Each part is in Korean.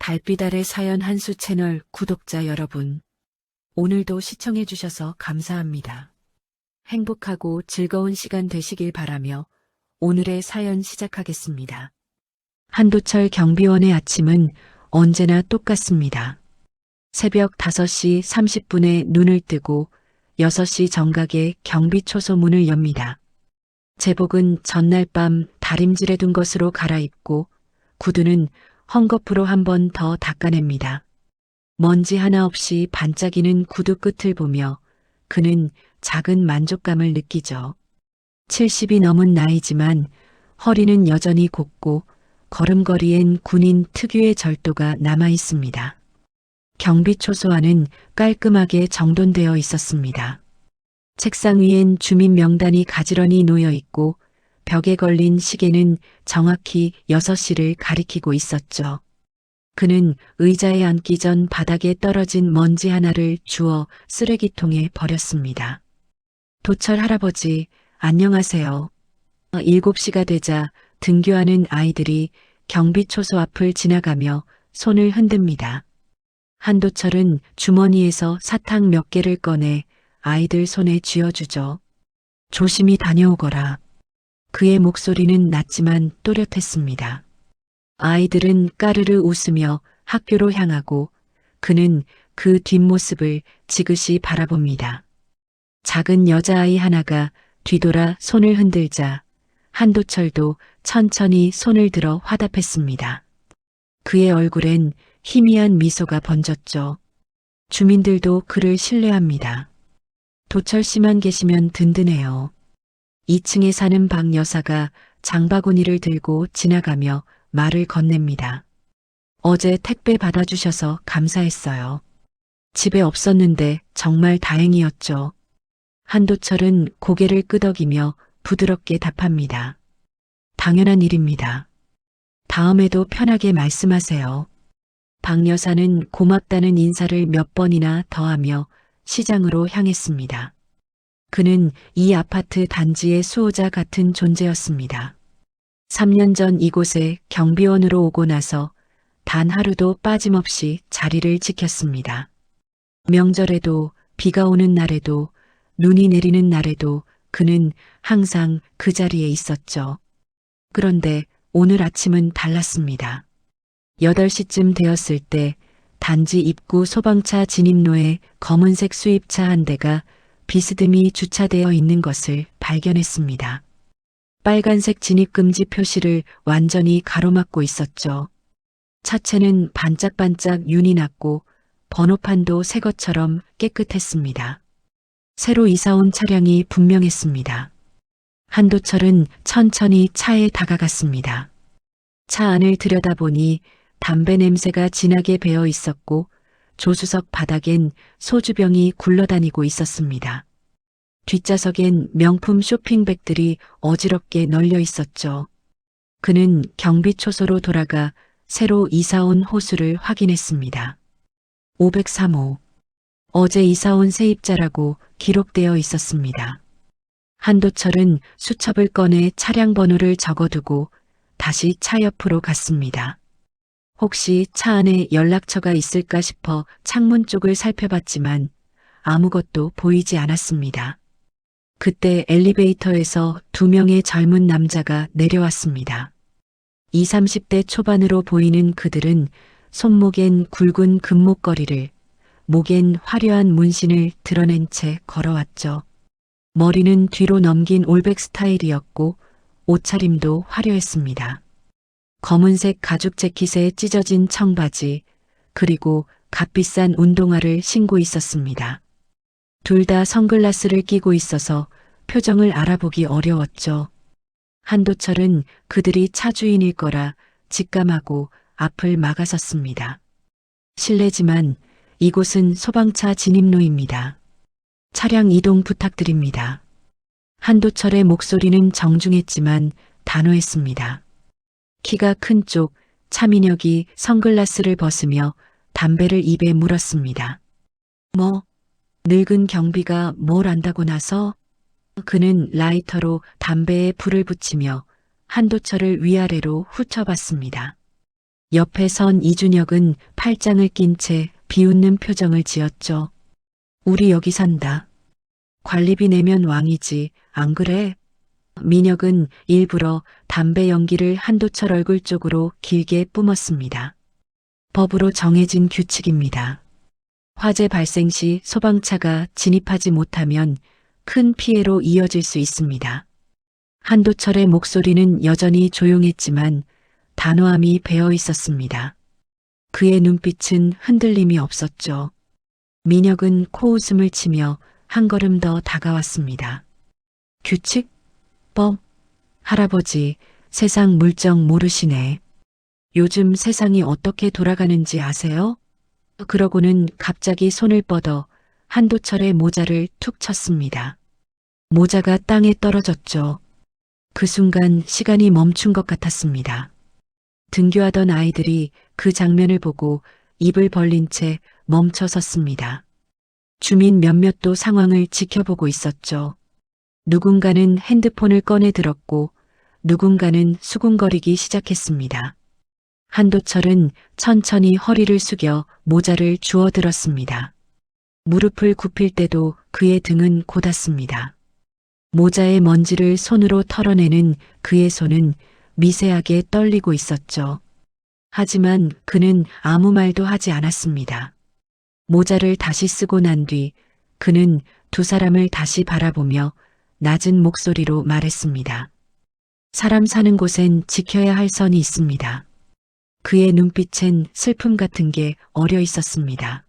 달빛 아래 사연 한수 채널 구독자 여러분, 오늘도 시청해주셔서 감사합니다. 행복하고 즐거운 시간 되시길 바라며 오늘의 사연 시작하겠습니다. 한도철 경비원의 아침은 언제나 똑같습니다. 새벽 5시 30분에 눈을 뜨고 6시 정각에 경비초소 문을 엽니다. 제복은 전날 밤 다림질해 둔 것으로 갈아입고 구두는 헝겊으로 한 번 더 닦아냅니다. 먼지 하나 없이 반짝이는 구두 끝을 보며 그는 작은 만족감을 느끼죠. 70이 넘은 나이지만 허리는 여전히 곱고 걸음걸이엔 군인 특유의 절도가 남아 있습니다. 경비초소 안은 깔끔하게 정돈되어 있었습니다. 책상 위엔 주민 명단이 가지런히 놓여 있고 벽에 걸린 시계는 정확히 6시를 가리키고 있었죠. 그는 의자에 앉기 전 바닥에 떨어진 먼지 하나를 주워 쓰레기통에 버렸습니다. 도철 할아버지, 안녕하세요. 7시가 되자 등교하는 아이들이 경비초소 앞을 지나가며 손을 흔듭니다. 한도철은 주머니에서 사탕 몇 개를 꺼내 아이들 손에 쥐어주죠. 조심히 다녀오거라. 그의 목소리는 낮지만 또렷했습니다. 아이들은 까르르 웃으며 학교로 향하고 그는 그 뒷모습을 지그시 바라봅니다. 작은 여자아이 하나가 뒤돌아 손을 흔들자 한도철도 천천히 손을 들어 화답했습니다. 그의 얼굴엔 희미한 미소가 번졌죠. 주민들도 그를 신뢰합니다. 도철 씨만 계시면 든든해요. 2층에 사는 박 여사가 장바구니를 들고 지나가며 말을 건넵니다. 어제 택배 받아주셔서 감사했어요. 집에 없었는데 정말 다행이었죠. 한도철은 고개를 끄덕이며 부드럽게 답합니다. 당연한 일입니다. 다음에도 편하게 말씀하세요. 박 여사는 고맙다는 인사를 몇 번이나 더하며 시장으로 향했습니다. 그는 이 아파트 단지의 수호자 같은 존재였습니다. 3년 전 이곳에 경비원으로 오고 나서 단 하루도 빠짐없이 자리를 지켰습니다. 명절에도 비가 오는 날에도 눈이 내리는 날에도 그는 항상 그 자리에 있었죠. 그런데 오늘 아침은 달랐습니다. 8시쯤 되었을 때 단지 입구 소방차 진입로에 검은색 수입차 한 대가 비스듬히 주차되어 있는 것을 발견했습니다. 빨간색 진입금지 표시를 완전히 가로막고 있었죠. 차체는 반짝반짝 윤이 났고 번호판도 새 것처럼 깨끗했습니다. 새로 이사온 차량이 분명했습니다. 한도철은 천천히 차에 다가갔습니다. 차 안을 들여다보니 담배 냄새가 진하게 배어 있었고 조수석 바닥엔 소주병이 굴러다니고 있었습니다. 뒷좌석엔 명품 쇼핑백들이 어지럽게 널려 있었죠. 그는 경비초소로 돌아가 새로 이사온 호수를 확인했습니다. 503호. 어제 이사온 세입자라고 기록되어 있었습니다. 한도철은 수첩을 꺼내 차량 번호를 적어두고 다시 차 옆으로 갔습니다. 혹시 차 안에 연락처가 있을까 싶어 창문 쪽을 살펴봤지만 아무것도 보이지 않았습니다. 그때 엘리베이터에서 2명의 젊은 남자가 내려왔습니다. 20, 30대 초반으로 보이는 그들은 손목엔 굵은 금목걸이를, 목엔 화려한 문신을 드러낸 채 걸어왔죠. 머리는 뒤로 넘긴 올백 스타일이었고 옷차림도 화려했습니다. 검은색 가죽 재킷에 찢어진 청바지, 그리고 값비싼 운동화를 신고 있었습니다. 둘 다 선글라스를 끼고 있어서 표정을 알아보기 어려웠죠. 한도철은 그들이 차주인일 거라 직감하고 앞을 막아섰습니다. 실례지만 이곳은 소방차 진입로입니다. 차량 이동 부탁드립니다. 한도철의 목소리는 정중했지만 단호했습니다. 키가 큰 쪽 차민혁이 선글라스를 벗으며 담배를 입에 물었습니다. 뭐, 늙은 경비가 뭘 안다고 나서? 그는 라이터로 담배에 불을 붙이며 한도철을 위아래로 훑어봤습니다. 옆에 선 이준혁은 팔짱을 낀 채 비웃는 표정을 지었죠. 우리 여기 산다. 관리비 내면 왕이지, 안 그래? 민혁은 일부러 담배 연기를 한도철 얼굴 쪽으로 길게 뿜었습니다. 법으로 정해진 규칙입니다. 화재 발생 시 소방차가 진입하지 못하면 큰 피해로 이어질 수 있습니다. 한도철의 목소리는 여전히 조용했지만 단호함이 배어 있었습니다. 그의 눈빛은 흔들림이 없었죠. 민혁은 코웃음을 치며 한 걸음 더 다가왔습니다. 규칙? 법? 할아버지, 세상 물정 모르시네. 요즘 세상이 어떻게 돌아가는지 아세요? 그러고는 갑자기 손을 뻗어 한도철의 모자를 툭 쳤습니다. 모자가 땅에 떨어졌죠. 그 순간 시간이 멈춘 것 같았습니다. 등교하던 아이들이 그 장면을 보고 입을 벌린 채 멈춰 섰습니다. 주민 몇몇도 상황을 지켜보고 있었죠. 누군가는 핸드폰을 꺼내 들었고 누군가는 수군거리기 시작했습니다. 한도철은 천천히 허리를 숙여 모자를 주워 들었습니다. 무릎을 굽힐 때도 그의 등은 곧았습니다. 모자의 먼지를 손으로 털어내는 그의 손은 미세하게 떨리고 있었죠. 하지만 그는 아무 말도 하지 않았습니다. 모자를 다시 쓰고 난 뒤 그는 두 사람을 다시 바라보며 낮은 목소리로 말했습니다. 사람 사는 곳엔 지켜야 할 선이 있습니다. 그의 눈빛엔 슬픔 같은 게 어려 있었습니다.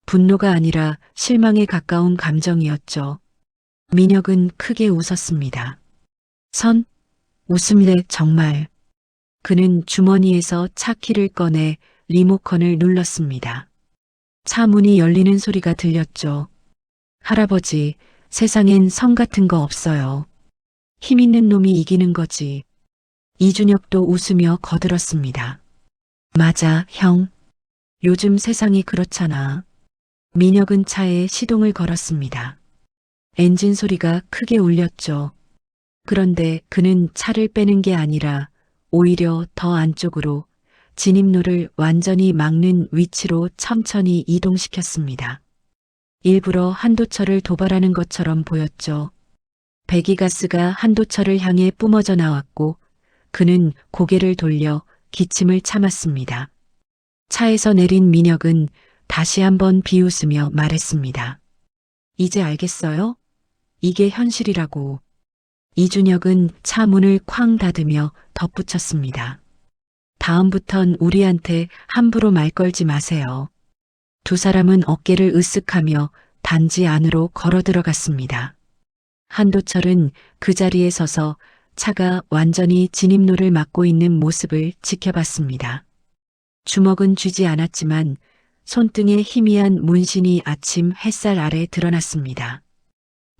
분노가 아니라 실망에 가까운 감정이었죠. 민혁은 크게 웃었습니다. 선? 웃음이래 정말. 그는 주머니에서 차 키를 꺼내 리모컨을 눌렀습니다. 차 문이 열리는 소리가 들렸죠. 할아버지, 세상엔 선 같은 거 없어요. 힘 있는 놈이 이기는 거지. 이준혁도 웃으며 거들었습니다. 맞아, 형. 요즘 세상이 그렇잖아. 민혁은 차에 시동을 걸었습니다. 엔진 소리가 크게 울렸죠. 그런데 그는 차를 빼는 게 아니라 오히려 더 안쪽으로 진입로를 완전히 막는 위치로 천천히 이동시켰습니다. 일부러 한도철을 도발하는 것처럼 보였죠. 배기가스가 한도철을 향해 뿜어져 나왔고 그는 고개를 돌려 기침을 참았습니다. 차에서 내린 민혁은 다시 한번 비웃으며 말했습니다. 이제 알겠어요? 이게 현실이라고. 이준혁은 차 문을 쾅 닫으며 덧붙였습니다. 다음부턴 우리한테 함부로 말 걸지 마세요. 두 사람은 어깨를 으쓱하며 단지 안으로 걸어 들어갔습니다. 한도철은 그 자리에 서서 차가 완전히 진입로를 막고 있는 모습을 지켜봤습니다. 주먹은 쥐지 않았지만 손등에 희미한 문신이 아침 햇살 아래 드러났습니다.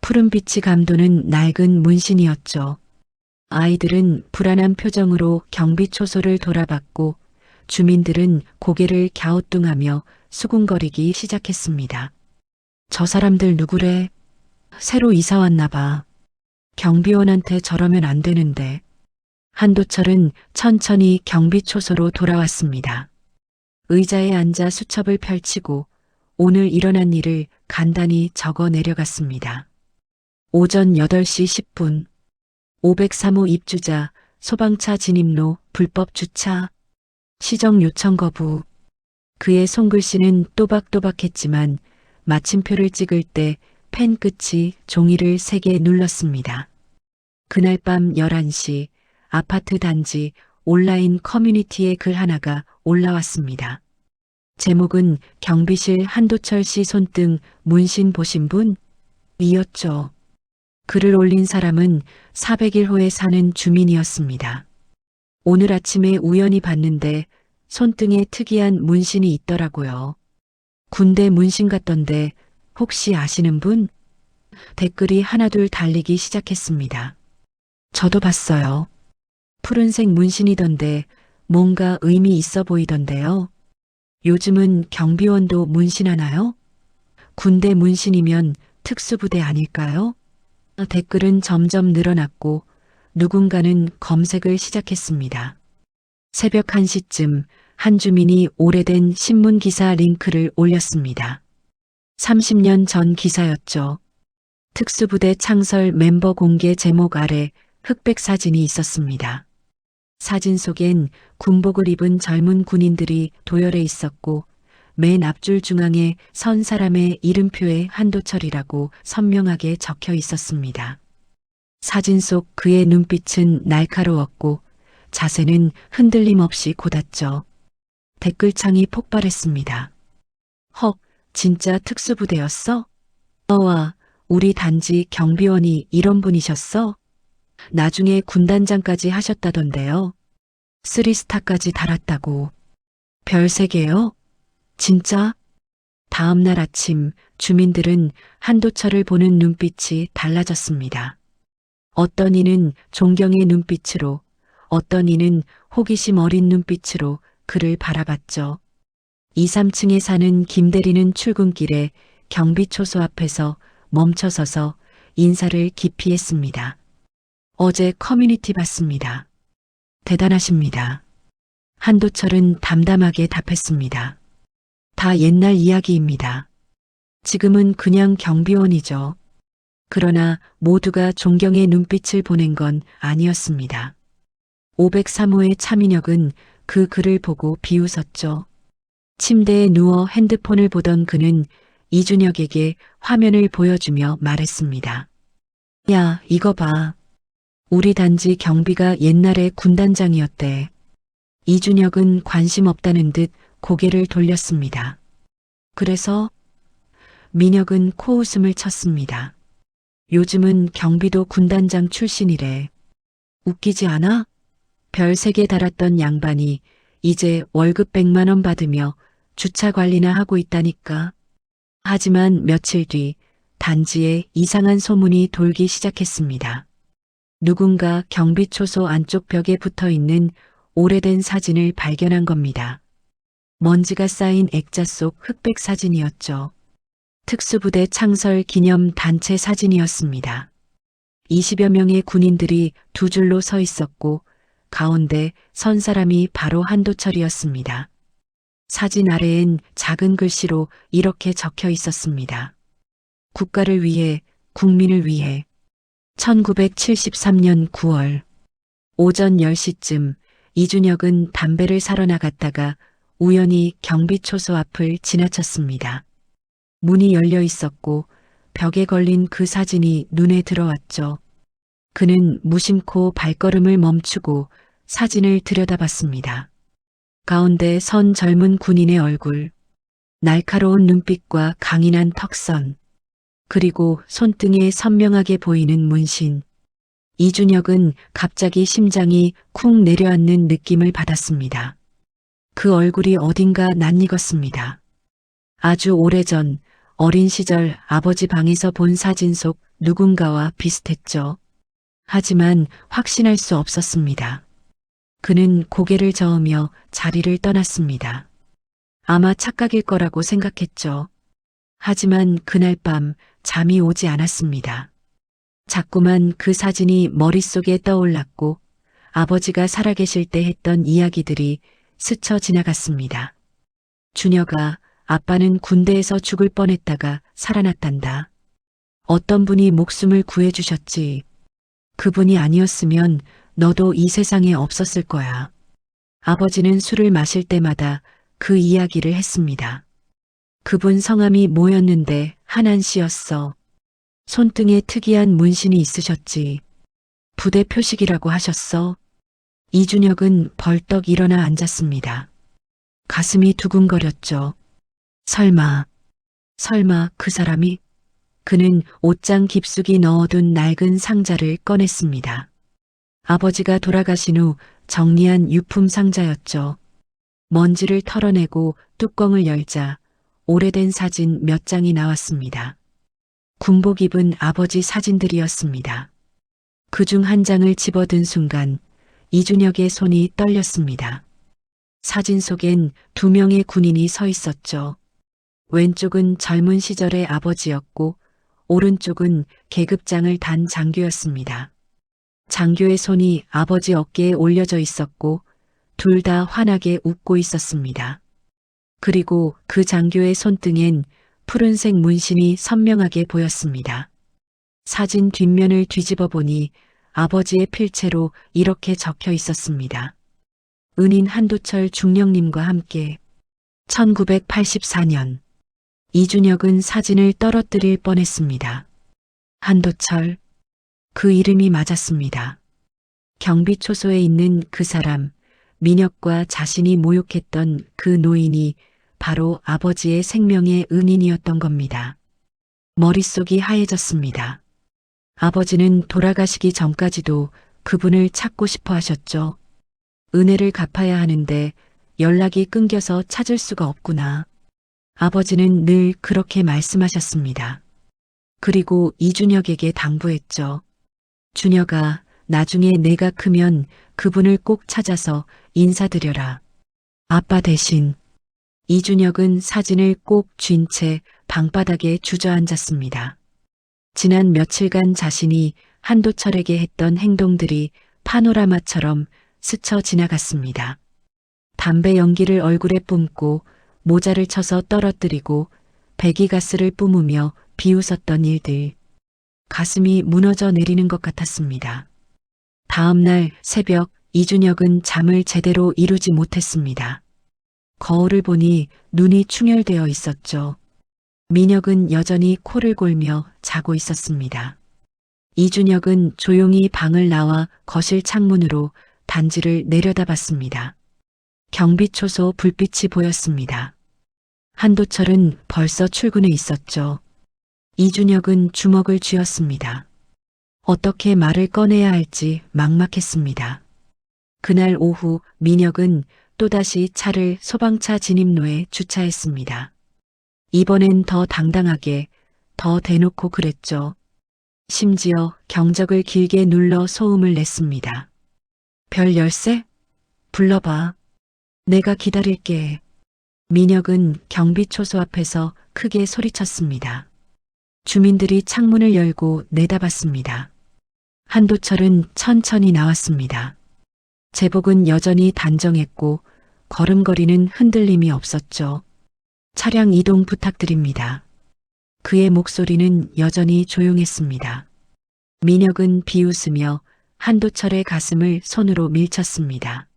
푸른빛이 감도는 낡은 문신이었죠. 아이들은 불안한 표정으로 경비초소를 돌아봤고 주민들은 고개를 갸우뚱하며 수군거리기 시작했습니다. 저 사람들 누구래? 새로 이사 왔나 봐. 경비원한테 저러면 안 되는데. 한도철은 천천히 경비초소로 돌아왔습니다. 의자에 앉아 수첩을 펼치고 오늘 일어난 일을 간단히 적어 내려갔습니다. 오전 8시 10분 503호 입주자 소방차 진입로 불법 주차 시정 요청 거부. 그의 손글씨는 또박또박했지만 마침표를 찍을 때 펜 끝이 종이를 3개 눌렀습니다. 그날 밤 11시 아파트 단지 온라인 커뮤니티에 글 하나가 올라왔습니다. 제목은 경비실 한도철 씨 손등 문신 보신 분? 이었죠. 글을 올린 사람은 401호에 사는 주민이었습니다. 오늘 아침에 우연히 봤는데 손등에 특이한 문신이 있더라고요. 군대 문신 같던데 혹시 아시는 분? 댓글이 하나둘 달리기 시작했습니다. 저도 봤어요. 푸른색 문신이던데 뭔가 의미 있어 보이던데요. 요즘은 경비원도 문신하나요? 군대 문신이면 특수부대 아닐까요? 댓글은 점점 늘어났고 누군가는 검색을 시작했습니다. 새벽 1시쯤 한 주민이 오래된 신문 기사 링크를 올렸습니다. 30년 전 기사였죠. 특수부대 창설 멤버 공개 제목 아래 흑백 사진이 있었습니다. 사진 속엔 군복을 입은 젊은 군인들이 도열해 있었고 맨 앞줄 중앙에 선 사람의 이름표에 한도철이라고 선명하게 적혀 있었습니다. 사진 속 그의 눈빛은 날카로웠고 자세는 흔들림 없이 곧았죠. 댓글창이 폭발했습니다. 헉, 진짜 특수부대였어? 너와 우리 단지 경비원이 이런 분이셨어? 나중에 군단장까지 하셨다던데요. 3스타까지 달았다고. 별 3개요? 진짜? 다음 날 아침 주민들은 한도철을 보는 눈빛이 달라졌습니다. 어떤 이는 존경의 눈빛으로, 어떤 이는 호기심 어린 눈빛으로 그를 바라봤죠. 2, 3층에 사는 김대리는 출근길에 경비초소 앞에서 멈춰서서 인사를 깊이 했습니다. 어제 커뮤니티 봤습니다. 대단하십니다. 한도철은 담담하게 답했습니다. 다 옛날 이야기입니다. 지금은 그냥 경비원이죠. 그러나 모두가 존경의 눈빛을 보낸 건 아니었습니다. 503호의 차민혁은 그 글을 보고 비웃었죠. 침대에 누워 핸드폰을 보던 그는 이준혁에게 화면을 보여주며 말했습니다. 야, 이거 봐. 우리 단지 경비가 옛날에 군단장이었대. 이준혁은 관심 없다는 듯 고개를 돌렸습니다. 그래서 민혁은 코웃음을 쳤습니다. 요즘은 경비도 군단장 출신이래. 웃기지 않아? 별 3개 달았던 양반이 이제 월급 100만 원 받으며 주차 관리나 하고 있다니까. 하지만 며칠 뒤 단지에 이상한 소문이 돌기 시작했습니다. 누군가 경비초소 안쪽 벽에 붙어 있는 오래된 사진을 발견한 겁니다. 먼지가 쌓인 액자 속 흑백 사진이었죠. 특수부대 창설 기념 단체 사진이었습니다. 20여 명의 군인들이 두 줄로 서 있었고 가운데 선 사람이 바로 한도철이었습니다. 사진 아래엔 작은 글씨로 이렇게 적혀 있었습니다. 국가를 위해, 국민을 위해. 1973년 9월 오전 10시쯤 이준혁은 담배를 사러 나갔다가 우연히 경비초소 앞을 지나쳤습니다. 문이 열려 있었고 벽에 걸린 그 사진이 눈에 들어왔죠. 그는 무심코 발걸음을 멈추고 사진을 들여다봤습니다. 가운데 선 젊은 군인의 얼굴, 날카로운 눈빛과 강인한 턱선, 그리고 손등에 선명하게 보이는 문신. 이준혁은 갑자기 심장이 쿵 내려앉는 느낌을 받았습니다. 그 얼굴이 어딘가 낯익었습니다. 아주 오래전 어린 시절 아버지 방에서 본 사진 속 누군가와 비슷했죠. 하지만 확신할 수 없었습니다. 그는 고개를 저으며 자리를 떠났습니다. 아마 착각일 거라고 생각했죠. 하지만 그날 밤 잠이 오지 않았습니다. 자꾸만 그 사진이 머릿속에 떠올랐고 아버지가 살아계실 때 했던 이야기들이 스쳐 지나갔습니다. 준혁아, 아빠는 군대에서 죽을 뻔했다가 살아났단다. 어떤 분이 목숨을 구해주셨지. 그분이 아니었으면 너도 이 세상에 없었을 거야. 아버지는 술을 마실 때마다 그 이야기를 했습니다. 그분 성함이 뭐였는데 한한 씨였어. 손등에 특이한 문신이 있으셨지. 부대 표식이라고 하셨어. 이준혁은 벌떡 일어나 앉았습니다. 가슴이 두근거렸죠. 설마 그 사람이? 그는 옷장 깊숙이 넣어둔 낡은 상자를 꺼냈습니다. 아버지가 돌아가신 후 정리한 유품 상자였죠. 먼지를 털어내고 뚜껑을 열자 오래된 사진 몇 장이 나왔습니다. 군복 입은 아버지 사진들이었습니다. 그중 한 장을 집어든 순간 이준혁의 손이 떨렸습니다. 사진 속엔 2명의 군인이 서 있었죠. 왼쪽은 젊은 시절의 아버지였고 오른쪽은 계급장을 단 장교였습니다. 장교의 손이 아버지 어깨에 올려져 있었고 둘 다 환하게 웃고 있었습니다. 그리고 그 장교의 손등엔 푸른색 문신이 선명하게 보였습니다. 사진 뒷면을 뒤집어 보니 아버지의 필체로 이렇게 적혀 있었습니다. 은인 한도철 중령님과 함께 1984년 이준혁은 사진을 떨어뜨릴 뻔했습니다. 한도철, 그 이름이 맞았습니다. 경비초소에 있는 그 사람, 민혁과 자신이 모욕했던 그 노인이 바로 아버지의 생명의 은인이었던 겁니다. 머릿속이 하얘졌습니다. 아버지는 돌아가시기 전까지도 그분을 찾고 싶어 하셨죠. 은혜를 갚아야 하는데 연락이 끊겨서 찾을 수가 없구나. 아버지는 늘 그렇게 말씀하셨습니다. 그리고 이준혁에게 당부했죠. 준혁아, 나중에 내가 크면 그분을 꼭 찾아서 인사드려라. 아빠 대신. 이준혁은 사진을 꼭 쥔 채 방바닥에 주저앉았습니다. 지난 며칠간 자신이 한도철에게 했던 행동들이 파노라마처럼 스쳐 지나갔습니다. 담배 연기를 얼굴에 뿜고 모자를 쳐서 떨어뜨리고 배기가스를 뿜으며 비웃었던 일들. 가슴이 무너져 내리는 것 같았습니다. 다음 날 새벽 이준혁은 잠을 제대로 이루지 못했습니다. 거울을 보니 눈이 충혈되어 있었죠. 민혁은 여전히 코를 골며 자고 있었습니다. 이준혁은 조용히 방을 나와 거실 창문으로 단지를 내려다봤습니다. 경비초소 불빛이 보였습니다. 한도철은 벌써 출근해 있었죠. 이준혁은 주먹을 쥐었습니다. 어떻게 말을 꺼내야 할지 막막했습니다. 그날 오후 민혁은 또다시 차를 소방차 진입로에 주차했습니다. 이번엔 더 당당하게, 더 대놓고 그랬죠. 심지어 경적을 길게 눌러 소음을 냈습니다. 별 열쇠? 불러봐. 내가 기다릴게. 민혁은 경비초소 앞에서 크게 소리쳤습니다. 주민들이 창문을 열고 내다봤습니다. 한도철은 천천히 나왔습니다. 제복은 여전히 단정했고 걸음걸이는 흔들림이 없었죠. 차량 이동 부탁드립니다. 그의 목소리는 여전히 조용했습니다. 민혁은 비웃으며 한도철의 가슴을 손으로 밀쳤습니다.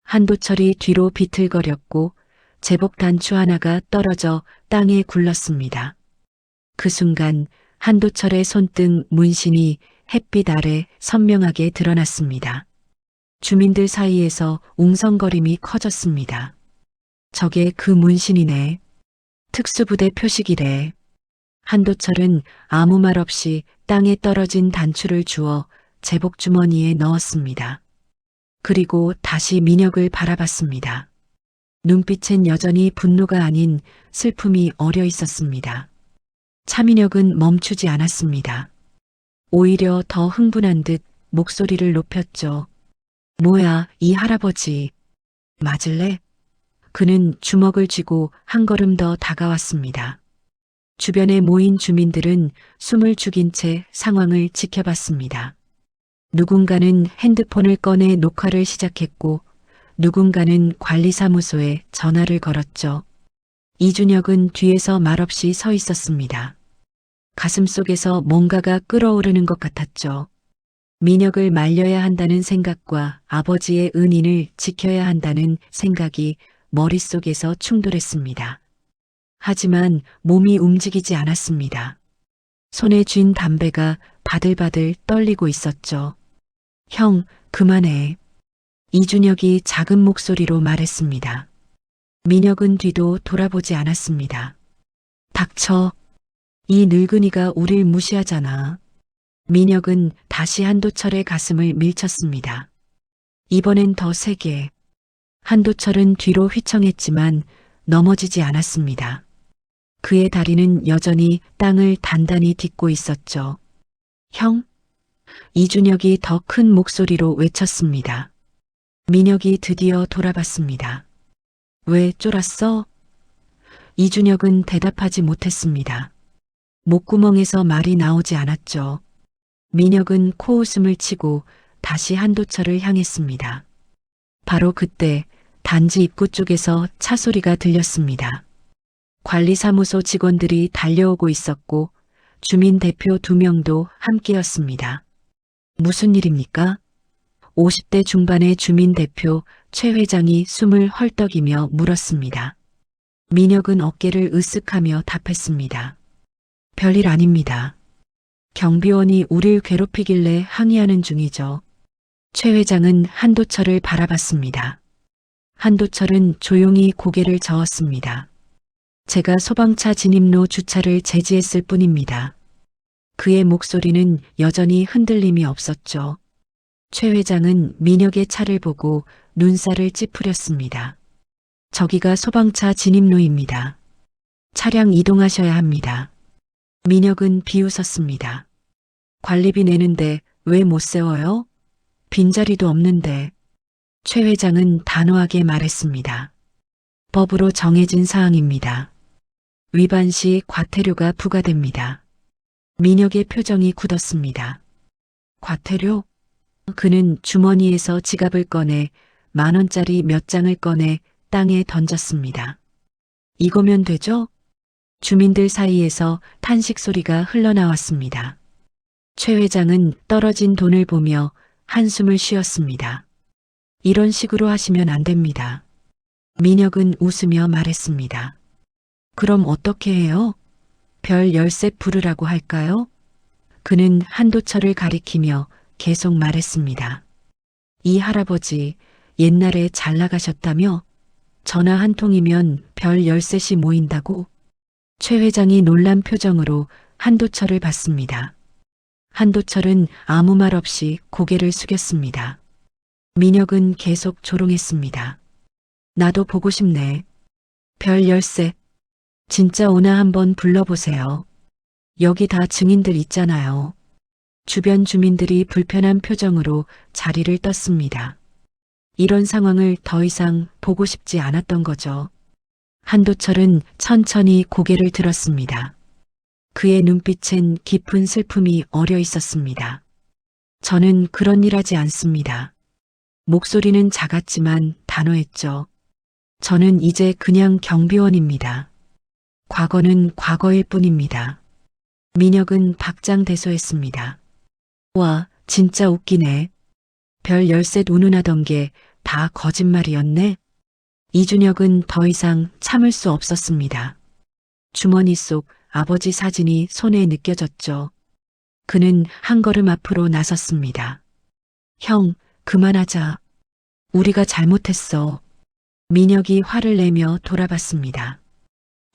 한도철이 뒤로 비틀거렸고 제복 단추 하나가 떨어져 땅에 굴렀습니다. 그 순간 한도철의 손등 문신이 햇빛 아래 선명하게 드러났습니다. 주민들 사이에서 웅성거림이 커졌습니다. 저게 그 문신이네. 특수부대 표식이래. 한도철은 아무 말 없이 땅에 떨어진 단추를 주워 제복 주머니에 넣었습니다. 그리고 다시 민혁을 바라봤습니다. 눈빛엔 여전히 분노가 아닌 슬픔이 어려 있었습니다. 차민혁은 멈추지 않았습니다. 오히려 더 흥분한 듯 목소리를 높였죠. 뭐야, 이 할아버지. 맞을래? 그는 주먹을 쥐고 한 걸음 더 다가왔습니다. 주변에 모인 주민들은 숨을 죽인 채 상황을 지켜봤습니다. 누군가는 핸드폰을 꺼내 녹화를 시작했고 누군가는 관리사무소에 전화를 걸었죠. 이준혁은 뒤에서 말없이 서 있었습니다. 가슴속에서 뭔가가 끓어오르는 것 같았죠. 민혁을 말려야 한다는 생각과 아버지의 은인을 지켜야 한다는 생각이 머릿속에서 충돌했습니다. 하지만 몸이 움직이지 않았습니다. 손에 쥔 담배가 바들바들 떨리고 있었죠. 형, 그만해. 이준혁이 작은 목소리로 말했습니다. 민혁은 뒤도 돌아보지 않았습니다. 닥쳐. 이 늙은이가 우릴 무시하잖아. 민혁은 다시 한도철의 가슴을 밀쳤습니다. 이번엔 더 세게. 한도철은 뒤로 휘청했지만 넘어지지 않았습니다. 그의 다리는 여전히 땅을 단단히 딛고 있었죠. 형? 이준혁이 더 큰 목소리로 외쳤습니다. 민혁이 드디어 돌아봤습니다. 왜 쫄았어? 이준혁은 대답하지 못했습니다. 목구멍에서 말이 나오지 않았죠. 민혁은 코웃음을 치고 다시 한도철을 향했습니다. 바로 그때 단지 입구 쪽에서 차 소리가 들렸습니다. 관리사무소 직원들이 달려오고 있었고 주민 대표 2명도 함께였습니다. 무슨 일입니까? 50대 중반의 주민 대표 최 회장이 숨을 헐떡이며 물었습니다. 민혁은 어깨를 으쓱하며 답했습니다. 별일 아닙니다. 경비원이 우릴 괴롭히길래 항의하는 중이죠. 최 회장은 한도철을 바라봤습니다. 한도철은 조용히 고개를 저었습니다. 제가 소방차 진입로 주차를 제지했을 뿐입니다. 그의 목소리는 여전히 흔들림이 없었죠. 최 회장은 민혁의 차를 보고 눈살을 찌푸렸습니다. 저기가 소방차 진입로입니다. 차량 이동하셔야 합니다. 민혁은 비웃었습니다. 관리비 내는데 왜 못 세워요? 빈자리도 없는데. 최 회장은 단호하게 말했습니다. 법으로 정해진 사항입니다. 위반 시 과태료가 부과됩니다. 민혁의 표정이 굳었습니다. 과태료? 그는 주머니에서 지갑을 꺼내 10,000원짜리 몇 장을 꺼내 땅에 던졌습니다. 이거면 되죠? 주민들 사이에서 탄식 소리가 흘러나왔습니다. 최 회장은 떨어진 돈을 보며 한숨을 쉬었습니다. 이런 식으로 하시면 안 됩니다. 민혁은 웃으며 말했습니다. 그럼 어떻게 해요? 별 열쇠 부르라고 할까요? 그는 한도철을 가리키며 계속 말했습니다. 이 할아버지 옛날에 잘 나가셨다며? 전화 한 통이면 별 열셋이 모인다고? 최 회장이 놀란 표정으로 한도철을 봤습니다. 한도철은 아무 말 없이 고개를 숙였습니다. 민혁은 계속 조롱했습니다. 나도 보고 싶네. 별 열셋. 진짜 오나 한번 불러보세요. 여기 다 증인들 있잖아요. 주변 주민들이 불편한 표정으로 자리를 떴습니다. 이런 상황을 더 이상 보고 싶지 않았던 거죠. 한도철은 천천히 고개를 들었습니다. 그의 눈빛엔 깊은 슬픔이 어려 있었습니다. 저는 그런 일 하지 않습니다. 목소리는 작았지만 단호했죠. 저는 이제 그냥 경비원입니다. 과거는 과거일 뿐입니다. 민혁은 박장대소했습니다. 와, 진짜 웃기네. 별 열셋 운운하던 게 다 거짓말이었네. 이준혁은 더 이상 참을 수 없었습니다. 주머니 속 아버지 사진이 손에 느껴졌죠. 그는 한 걸음 앞으로 나섰습니다. 형, 그만하자. 우리가 잘못했어. 민혁이 화를 내며 돌아봤습니다.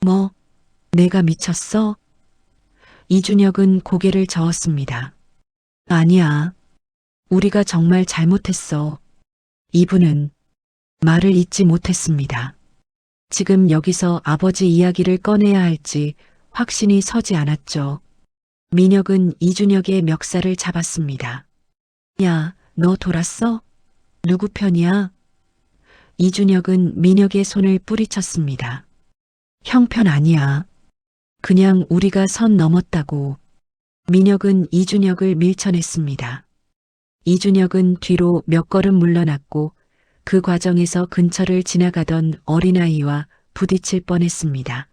뭐, 내가 미쳤어? 이준혁은 고개를 저었습니다. 아니야. 우리가 정말 잘못했어. 이분은 말을 잇지 못했습니다. 지금 여기서 아버지 이야기를 꺼내야 할지 확신이 서지 않았죠. 민혁은 이준혁의 멱살을 잡았습니다. 야, 너 돌았어? 누구 편이야? 이준혁은 민혁의 손을 뿌리쳤습니다. 형 편 아니야. 그냥 우리가 선 넘었다고. 민혁은 이준혁을 밀쳐냈습니다. 이준혁은 뒤로 몇 걸음 물러났고 그 과정에서 근처를 지나가던 어린아이와 부딪힐 뻔했습니다.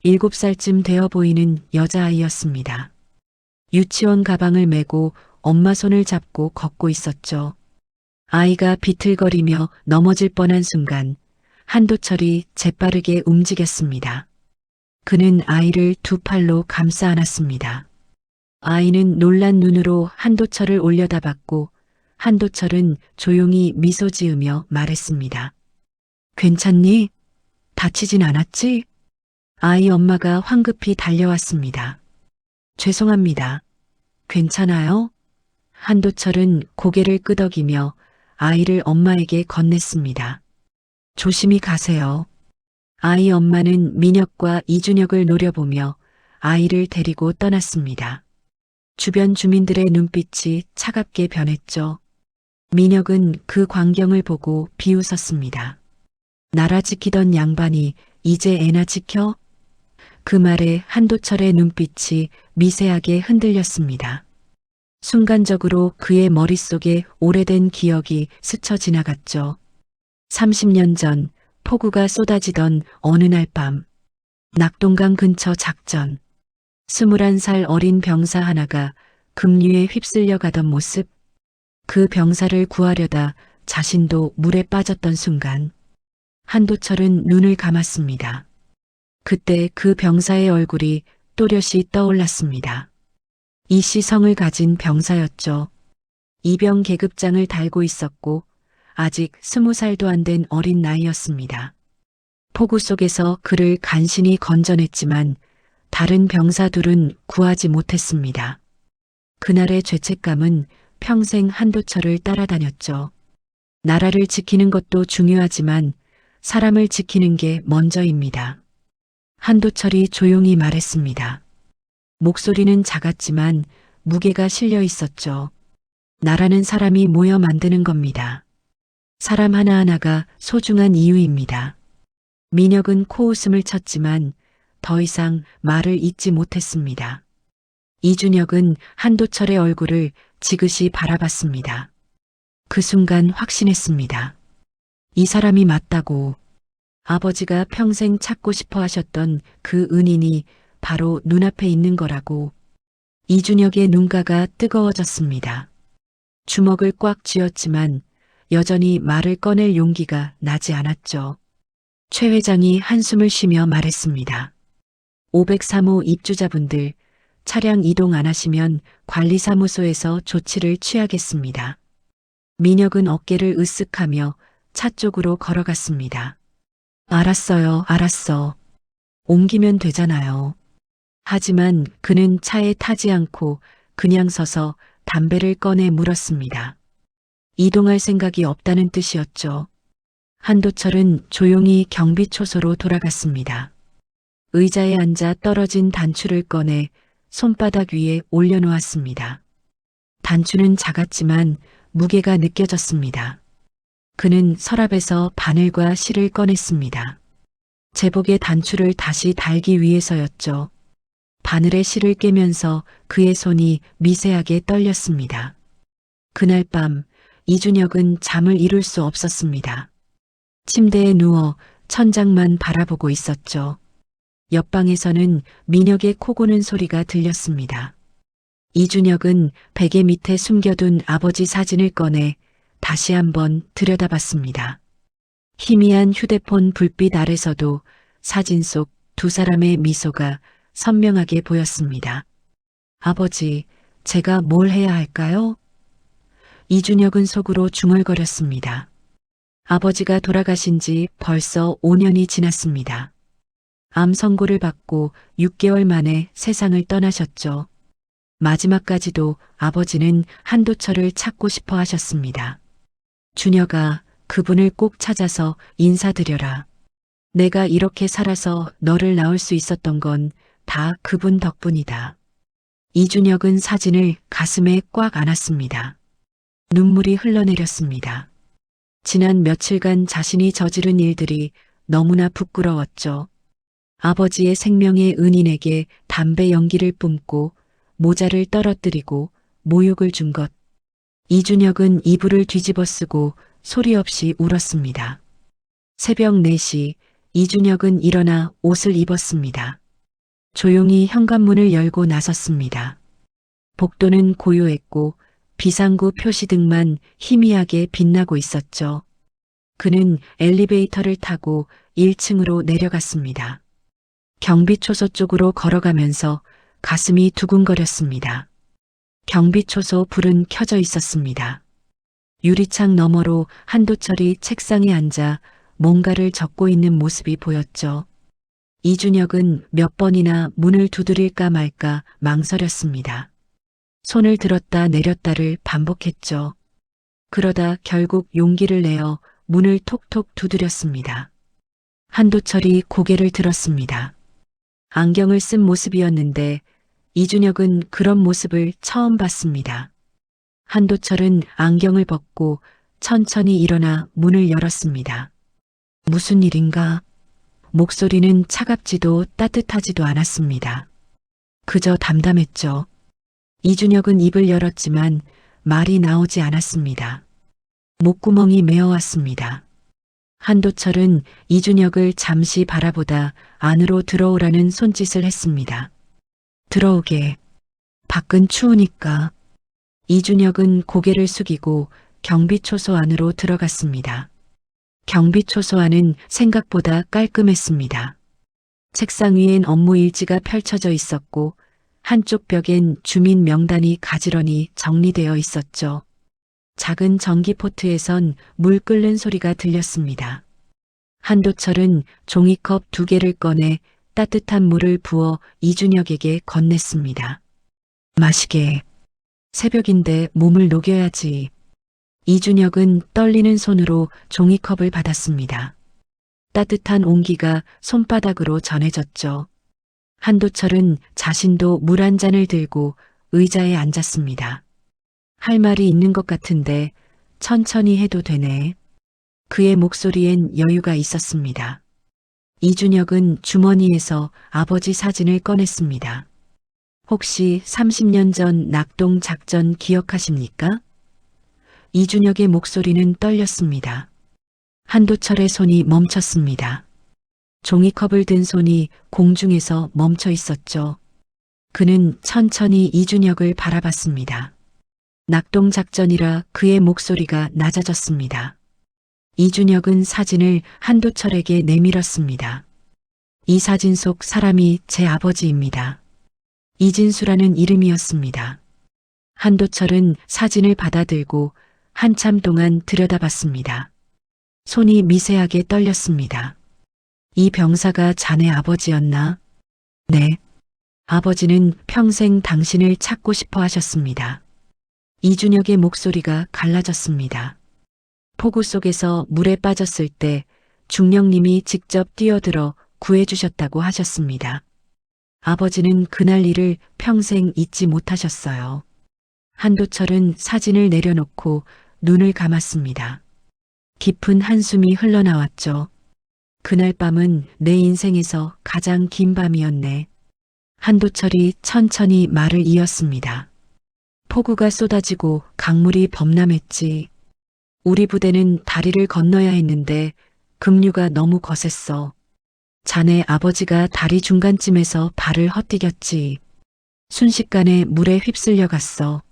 7살쯤 되어 보이는 여자아이였습니다. 유치원 가방을 메고 엄마 손을 잡고 걷고 있었죠. 아이가 비틀거리며 넘어질 뻔한 순간 한도철이 재빠르게 움직였습니다. 그는 아이를 두 팔로 감싸 안았습니다. 아이는 놀란 눈으로 한도철을 올려다봤고 한도철은 조용히 미소 지으며 말했습니다. 괜찮니? 다치진 않았지? 아이 엄마가 황급히 달려왔습니다. 죄송합니다. 괜찮아요? 한도철은 고개를 끄덕이며 아이를 엄마에게 건넸습니다. 조심히 가세요. 아이 엄마는 민혁과 이준혁을 노려보며 아이를 데리고 떠났습니다. 주변 주민들의 눈빛이 차갑게 변했죠. 민혁은 그 광경을 보고 비웃었습니다. 나라 지키던 양반이 이제 애나 지켜? 그 말에 한도철의 눈빛이 미세하게 흔들렸습니다. 순간적으로 그의 머릿속에 오래된 기억이 스쳐 지나갔죠. 30년 전 폭우가 쏟아지던 어느 날 밤, 낙동강 근처 작전. 21살 어린 병사 하나가 급류에 휩쓸려 가던 모습. 그 병사를 구하려다 자신도 물에 빠졌던 순간 한도철은 눈을 감았습니다. 그때 그 병사의 얼굴이 또렷이 떠올랐습니다. 이씨성을 가진 병사였죠. 이병 계급장을 달고 있었고 아직 20살도 안 된 어린 나이였습니다. 폭우 속에서 그를 간신히 건져냈지만 다른 병사들은 구하지 못했습니다. 그날의 죄책감은 평생 한도철을 따라다녔죠. 나라를 지키는 것도 중요하지만 사람을 지키는 게 먼저입니다. 한도철이 조용히 말했습니다. 목소리는 작았지만 무게가 실려 있었죠. 나라는 사람이 모여 만드는 겁니다. 사람 하나하나가 소중한 이유입니다. 민혁은 코웃음을 쳤지만 더 이상 말을 잇지 못했습니다. 이준혁은 한도철의 얼굴을 지그시 바라봤습니다. 그 순간 확신했습니다. 이 사람이 맞다고. 아버지가 평생 찾고 싶어 하셨던 그 은인이 바로 눈앞에 있는 거라고. 이준혁의 눈가가 뜨거워졌습니다. 주먹을 꽉 쥐었지만 여전히 말을 꺼낼 용기가 나지 않았죠. 최 회장이 한숨을 쉬며 말했습니다. 503호 입주자분들, 차량 이동 안 하시면 관리사무소에서 조치를 취하겠습니다. 민혁은 어깨를 으쓱하며 차 쪽으로 걸어갔습니다. 알았어요, 알았어. 옮기면 되잖아요. 하지만 그는 차에 타지 않고 그냥 서서 담배를 꺼내 물었습니다. 이동할 생각이 없다는 뜻이었죠. 한도철은 조용히 경비초소로 돌아갔습니다. 의자에 앉아 떨어진 단추를 꺼내 손바닥 위에 올려놓았습니다. 단추는 작았지만 무게가 느껴졌습니다. 그는 서랍에서 바늘과 실을 꺼냈습니다. 제복의 단추를 다시 달기 위해서였죠. 바늘에 실을 깨면서 그의 손이 미세하게 떨렸습니다. 그날 밤 이준혁은 잠을 이룰 수 없었습니다. 침대에 누워 천장만 바라보고 있었죠. 옆방에서는 민혁의 코 고는 소리가 들렸습니다. 이준혁은 베개 밑에 숨겨둔 아버지 사진을 꺼내 다시 한번 들여다봤습니다. 희미한 휴대폰 불빛 아래서도 사진 속 두 사람의 미소가 선명하게 보였습니다. 아버지, 제가 뭘 해야 할까요? 이준혁은 속으로 중얼거렸습니다. 아버지가 돌아가신 지 벌써 5년이 지났습니다. 암 선고를 받고 6개월 만에 세상을 떠나셨죠. 마지막까지도 아버지는 한도철을 찾고 싶어 하셨습니다. 준혁아, 그분을 꼭 찾아서 인사드려라. 내가 이렇게 살아서 너를 낳을 수 있었던 건 다 그분 덕분이다. 이준혁은 사진을 가슴에 꽉 안았습니다. 눈물이 흘러내렸습니다. 지난 며칠간 자신이 저지른 일들이 너무나 부끄러웠죠. 아버지의 생명의 은인에게 담배 연기를 뿜고 모자를 떨어뜨리고 모욕을 준 것. 이준혁은 이불을 뒤집어 쓰고 소리 없이 울었습니다. 새벽 4시 이준혁은 일어나 옷을 입었습니다. 조용히 현관문을 열고 나섰습니다. 복도는 고요했고 비상구 표시등만 희미하게 빛나고 있었죠. 그는 엘리베이터를 타고 1층으로 내려갔습니다. 경비초소 쪽으로 걸어가면서 가슴이 두근거렸습니다. 경비초소 불은 켜져 있었습니다. 유리창 너머로 한도철이 책상에 앉아 뭔가를 적고 있는 모습이 보였죠. 이준혁은 몇 번이나 문을 두드릴까 말까 망설였습니다. 손을 들었다 내렸다를 반복했죠. 그러다 결국 용기를 내어 문을 톡톡 두드렸습니다. 한도철이 고개를 들었습니다. 안경을 쓴 모습이었는데 이준혁은 그런 모습을 처음 봤습니다. 한도철은 안경을 벗고 천천히 일어나 문을 열었습니다. 무슨 일인가? 목소리는 차갑지도 따뜻하지도 않았습니다. 그저 담담했죠. 이준혁은 입을 열었지만 말이 나오지 않았습니다. 목구멍이 메어왔습니다. 한도철은 이준혁을 잠시 바라보다 안으로 들어오라는 손짓을 했습니다. 들어오게. 밖은 추우니까. 이준혁은 고개를 숙이고 경비초소 안으로 들어갔습니다. 경비초소 안은 생각보다 깔끔했습니다. 책상 위엔 업무 일지가 펼쳐져 있었고 한쪽 벽엔 주민 명단이 가지런히 정리되어 있었죠. 작은 전기포트에선 물 끓는 소리가 들렸습니다. 한도철은 종이컵 2개를 꺼내 따뜻한 물을 부어 이준혁에게 건넸습니다. 마시게. 새벽인데 몸을 녹여야지. 이준혁은 떨리는 손으로 종이컵을 받았습니다. 따뜻한 온기가 손바닥으로 전해졌죠. 한도철은 자신도 물 한 잔을 들고 의자에 앉았습니다. 할 말이 있는 것 같은데 천천히 해도 되네. 그의 목소리엔 여유가 있었습니다. 이준혁은 주머니에서 아버지 사진을 꺼냈습니다. 혹시 30년 전 낙동 작전 기억하십니까? 이준혁의 목소리는 떨렸습니다. 한도철의 손이 멈췄습니다. 종이컵을 든 손이 공중에서 멈춰 있었죠. 그는 천천히 이준혁을 바라봤습니다. 낙동 작전이라 그의 목소리가 낮아졌습니다. 이준혁은 사진을 한도철에게 내밀었습니다. 이 사진 속 사람이 제 아버지입니다. 이진수라는 이름이었습니다. 한도철은 사진을 받아들고 한참 동안 들여다봤습니다. 손이 미세하게 떨렸습니다. 이 병사가 자네 아버지였나? 네. 아버지는 평생 당신을 찾고 싶어 하셨습니다. 이준혁의 목소리가 갈라졌습니다. 폭우 속에서 물에 빠졌을 때 중령님이 직접 뛰어들어 구해주셨다고 하셨습니다. 아버지는 그날 일을 평생 잊지 못하셨어요. 한도철은 사진을 내려놓고 눈을 감았습니다. 깊은 한숨이 흘러나왔죠. 그날 밤은 내 인생에서 가장 긴 밤이었네. 한도철이 천천히 말을 이었습니다. 폭우가 쏟아지고 강물이 범람했지. 우리 부대는 다리를 건너야 했는데 급류가 너무 거셌어. 자네 아버지가 다리 중간쯤에서 발을 헛디뎠지. 순식간에 물에 휩쓸려 갔어.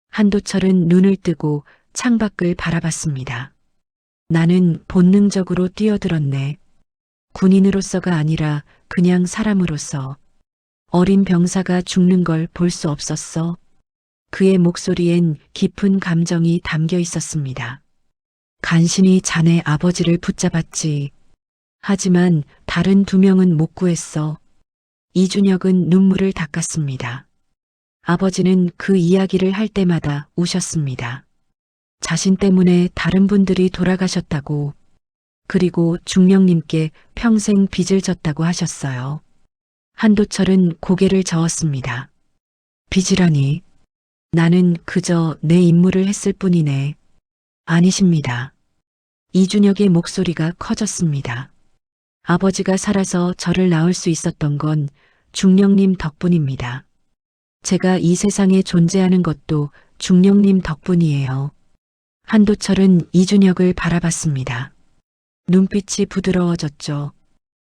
한도철은 눈을 뜨고 창밖을 바라봤습니다. 나는 본능적으로 뛰어들었네. 군인으로서가 아니라 그냥 사람으로서. 어린 병사가 죽는 걸 볼 수 없었어. 그의 목소리엔 깊은 감정이 담겨 있었습니다. 간신히 자네 아버지를 붙잡았지. 하지만 다른 2명은 못 구했어. 이준혁은 눈물을 닦았습니다. 아버지는 그 이야기를 할 때마다 우셨습니다. 자신 때문에 다른 분들이 돌아가셨다고, 그리고 중령님께 평생 빚을 졌다고 하셨어요. 한도철은 고개를 저었습니다. 빚이라니. 나는 그저 내 임무를 했을 뿐이네. 아니십니다. 이준혁의 목소리가 커졌습니다. 아버지가 살아서 저를 낳을 수 있었던 건 중령님 덕분입니다. 제가 이 세상에 존재하는 것도 중령님 덕분이에요. 한도철은 이준혁을 바라봤습니다. 눈빛이 부드러워졌죠.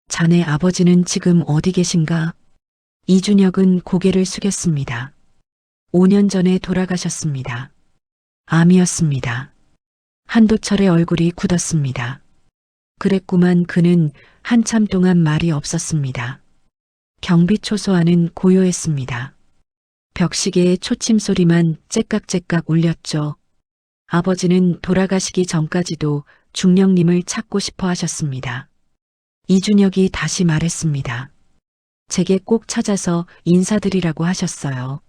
자네 아버지는 지금 어디 계신가? 이준혁은 고개를 숙였습니다. 5년 전에 돌아가셨습니다. 암이었습니다. 한도철의 얼굴이 굳었습니다. 그랬구만. 그는 한참 동안 말이 없었습니다. 경비초소 안은 고요했습니다. 벽시계의 초침 소리만 째깍째깍 울렸죠. 아버지는 돌아가시기 전까지도 중령님을 찾고 싶어 하셨습니다. 이준혁이 다시 말했습니다. 제게 꼭 찾아서 인사드리라고 하셨어요.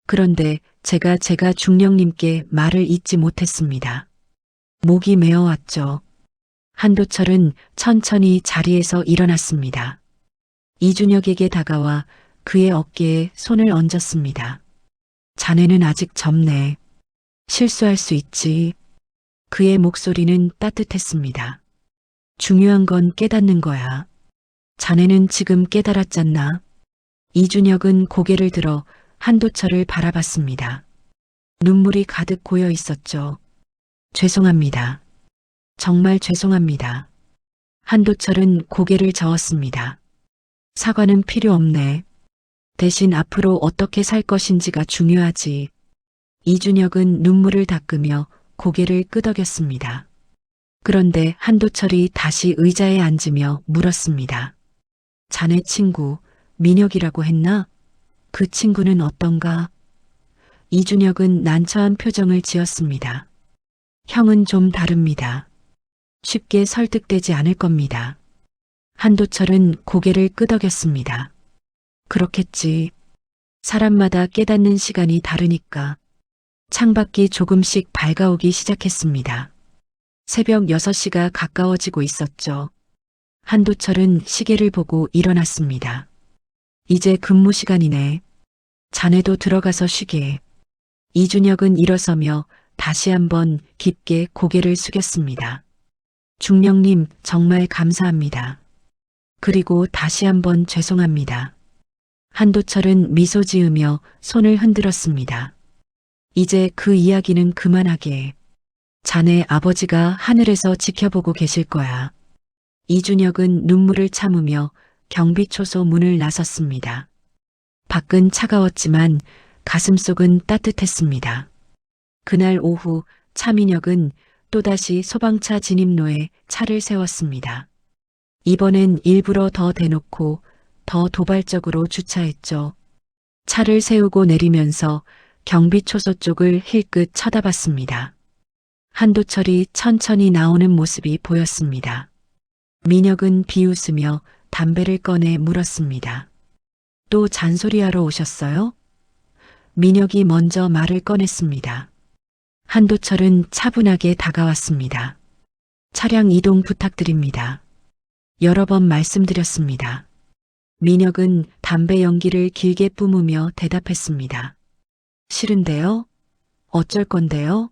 그런데 제가 중령님께 말을 잇지 못했습니다. 목이 메어왔죠. 한도철은 천천히 자리에서 일어났습니다. 이준혁에게 다가와 그의 어깨에 손을 얹었습니다. 자네는 아직 젊네. 실수할 수 있지. 그의 목소리는 따뜻했습니다. 중요한 건 깨닫는 거야. 자네는 지금 깨달았잖나. 이준혁은 고개를 들어 한도철을 바라봤습니다. 눈물이 가득 고여 있었죠. 죄송합니다. 정말 죄송합니다. 한도철은 고개를 저었습니다. 사과는 필요 없네. 대신 앞으로 어떻게 살 것인지가 중요하지. 이준혁은 눈물을 닦으며 고개를 끄덕였습니다. 그런데 한도철이 다시 의자에 앉으며 물었습니다. 자네 친구, 민혁이라고 했나? 그 친구는 어떤가? 이준혁은 난처한 표정을 지었습니다. 형은 좀 다릅니다. 쉽게 설득되지 않을 겁니다. 한도철은 고개를 끄덕였습니다. 그렇겠지. 사람마다 깨닫는 시간이 다르니까. 창밖이 조금씩 밝아오기 시작했습니다. 새벽 6시가 가까워지고 있었죠. 한도철은 시계를 보고 일어났습니다. 이제 근무 시간이네. 자네도 들어가서 쉬게. 이준혁은 일어서며 다시 한번 깊게 고개를 숙였습니다. 중령님, 정말 감사합니다. 그리고 다시 한번 죄송합니다. 한도철은 미소 지으며 손을 흔들었습니다. 이제 그 이야기는 그만하게. 자네 아버지가 하늘에서 지켜보고 계실 거야. 이준혁은 눈물을 참으며 경비초소 문을 나섰습니다. 밖은 차가웠지만 가슴속은 따뜻했습니다. 그날 오후 차민혁은 또다시 소방차 진입로에 차를 세웠습니다. 이번엔 일부러 더 대놓고 더 도발적으로 주차했죠. 차를 세우고 내리면서 경비초소 쪽을 힐끗 쳐다봤습니다. 한도철이 천천히 나오는 모습이 보였습니다. 민혁은 비웃으며 담배를 꺼내 물었습니다. 또 잔소리하러 오셨어요? 민혁이 먼저 말을 꺼냈습니다. 한도철은 차분하게 다가왔습니다. 차량 이동 부탁드립니다. 여러 번 말씀드렸습니다. 민혁은 담배 연기를 길게 뿜으며 대답했습니다. 싫은데요? 어쩔 건데요?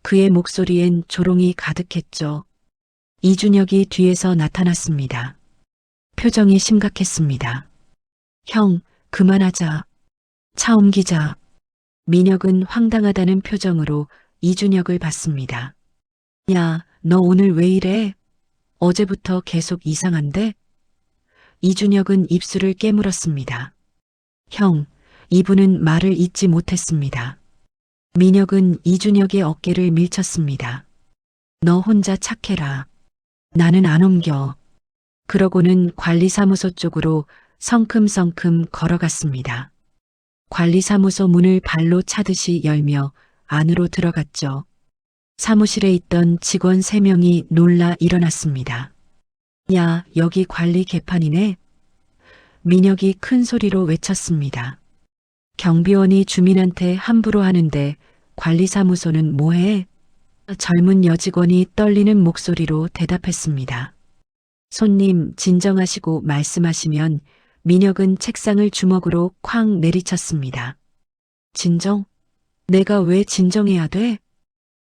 그의 목소리엔 조롱이 가득했죠. 이준혁이 뒤에서 나타났습니다. 표정이 심각했습니다. 형, 그만하자. 차 옮기자. 민혁은 황당하다는 표정으로 이준혁을 봤습니다. 야, 너 오늘 왜 이래? 어제부터 계속 이상한데? 이준혁은 입술을 깨물었습니다. 형, 이분은 말을 잇지 못했습니다. 민혁은 이준혁의 어깨를 밀쳤습니다. 너 혼자 착해라. 나는 안 옮겨. 그러고는 관리사무소 쪽으로 성큼성큼 걸어갔습니다. 관리사무소 문을 발로 차듯이 열며 안으로 들어갔죠. 사무실에 있던 직원 3명이 놀라 일어났습니다. 야, 여기 관리 개판이네. 민혁이 큰 소리로 외쳤습니다. 경비원이 주민한테 함부로 하는데 관리사무소는 뭐해? 젊은 여직원이 떨리는 목소리로 대답했습니다. 손님, 진정하시고 말씀하시면. 민혁은 책상을 주먹으로 쾅 내리쳤습니다. 진정? 내가 왜 진정해야 돼?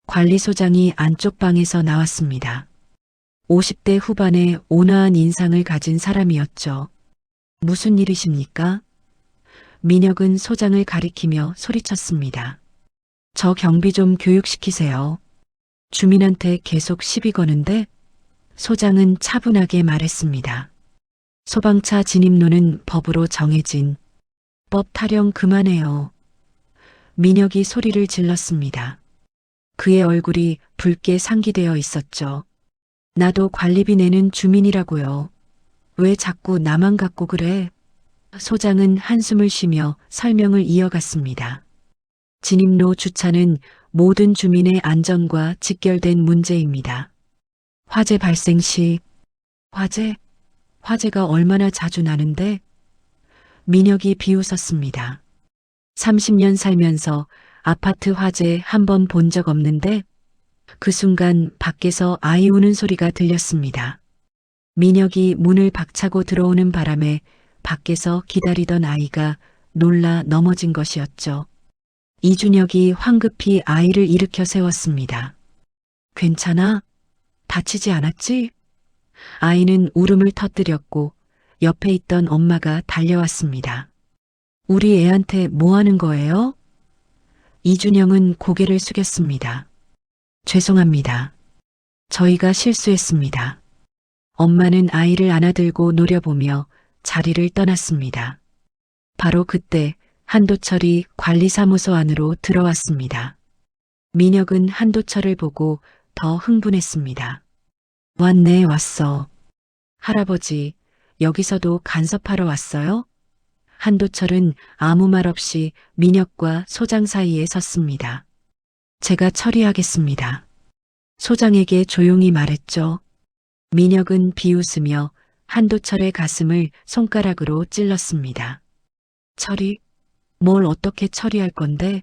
관리소장이 안쪽 방에서 나왔습니다. 50대 후반의 온화한 인상을 가진 사람이었죠. 무슨 일이십니까? 민혁은 소장을 가리키며 소리쳤습니다. 저 경비 좀 교육시키세요. 주민한테 계속 시비 거는데? 소장은 차분하게 말했습니다. 소방차 진입로는 법으로 정해진 법 타령 그만해요. 민혁이 소리를 질렀습니다. 그의 얼굴이 붉게 상기되어 있었죠. 나도 관리비 내는 주민이라고요. 왜 자꾸 나만 갖고 그래? 소장은 한숨을 쉬며 설명을 이어갔습니다. 진입로 주차는 모든 주민의 안전과 직결된 문제입니다. 화재 발생 시 화재가 얼마나 자주 나는데? 민혁이 비웃었습니다. 30년 살면서 아파트 화재 한 번 본 적 없는데? 그 순간 밖에서 아이 우는 소리가 들렸습니다. 민혁이 문을 박차고 들어오는 바람에 밖에서 기다리던 아이가 놀라 넘어진 것이었죠. 이준혁이 황급히 아이를 일으켜 세웠습니다. 괜찮아? 다치지 않았지? 아이는 울음을 터뜨렸고 옆에 있던 엄마가 달려왔습니다. 우리 애한테 뭐 하는 거예요? 이준영은 고개를 숙였습니다. 죄송합니다. 저희가 실수했습니다. 엄마는 아이를 안아들고 노려보며 자리를 떠났습니다. 바로 그때 한도철이 관리사무소 안으로 들어왔습니다. 민혁은 한도철을 보고 더 흥분했습니다. 왔네, 왔어. 할아버지, 여기서도 간섭하러 왔어요? 한도철은 아무 말 없이 민혁과 소장 사이에 섰습니다. 제가 처리하겠습니다. 소장에게 조용히 말했죠. 민혁은 비웃으며 한도철의 가슴을 손가락으로 찔렀습니다. 처리? 뭘 어떻게 처리할 건데?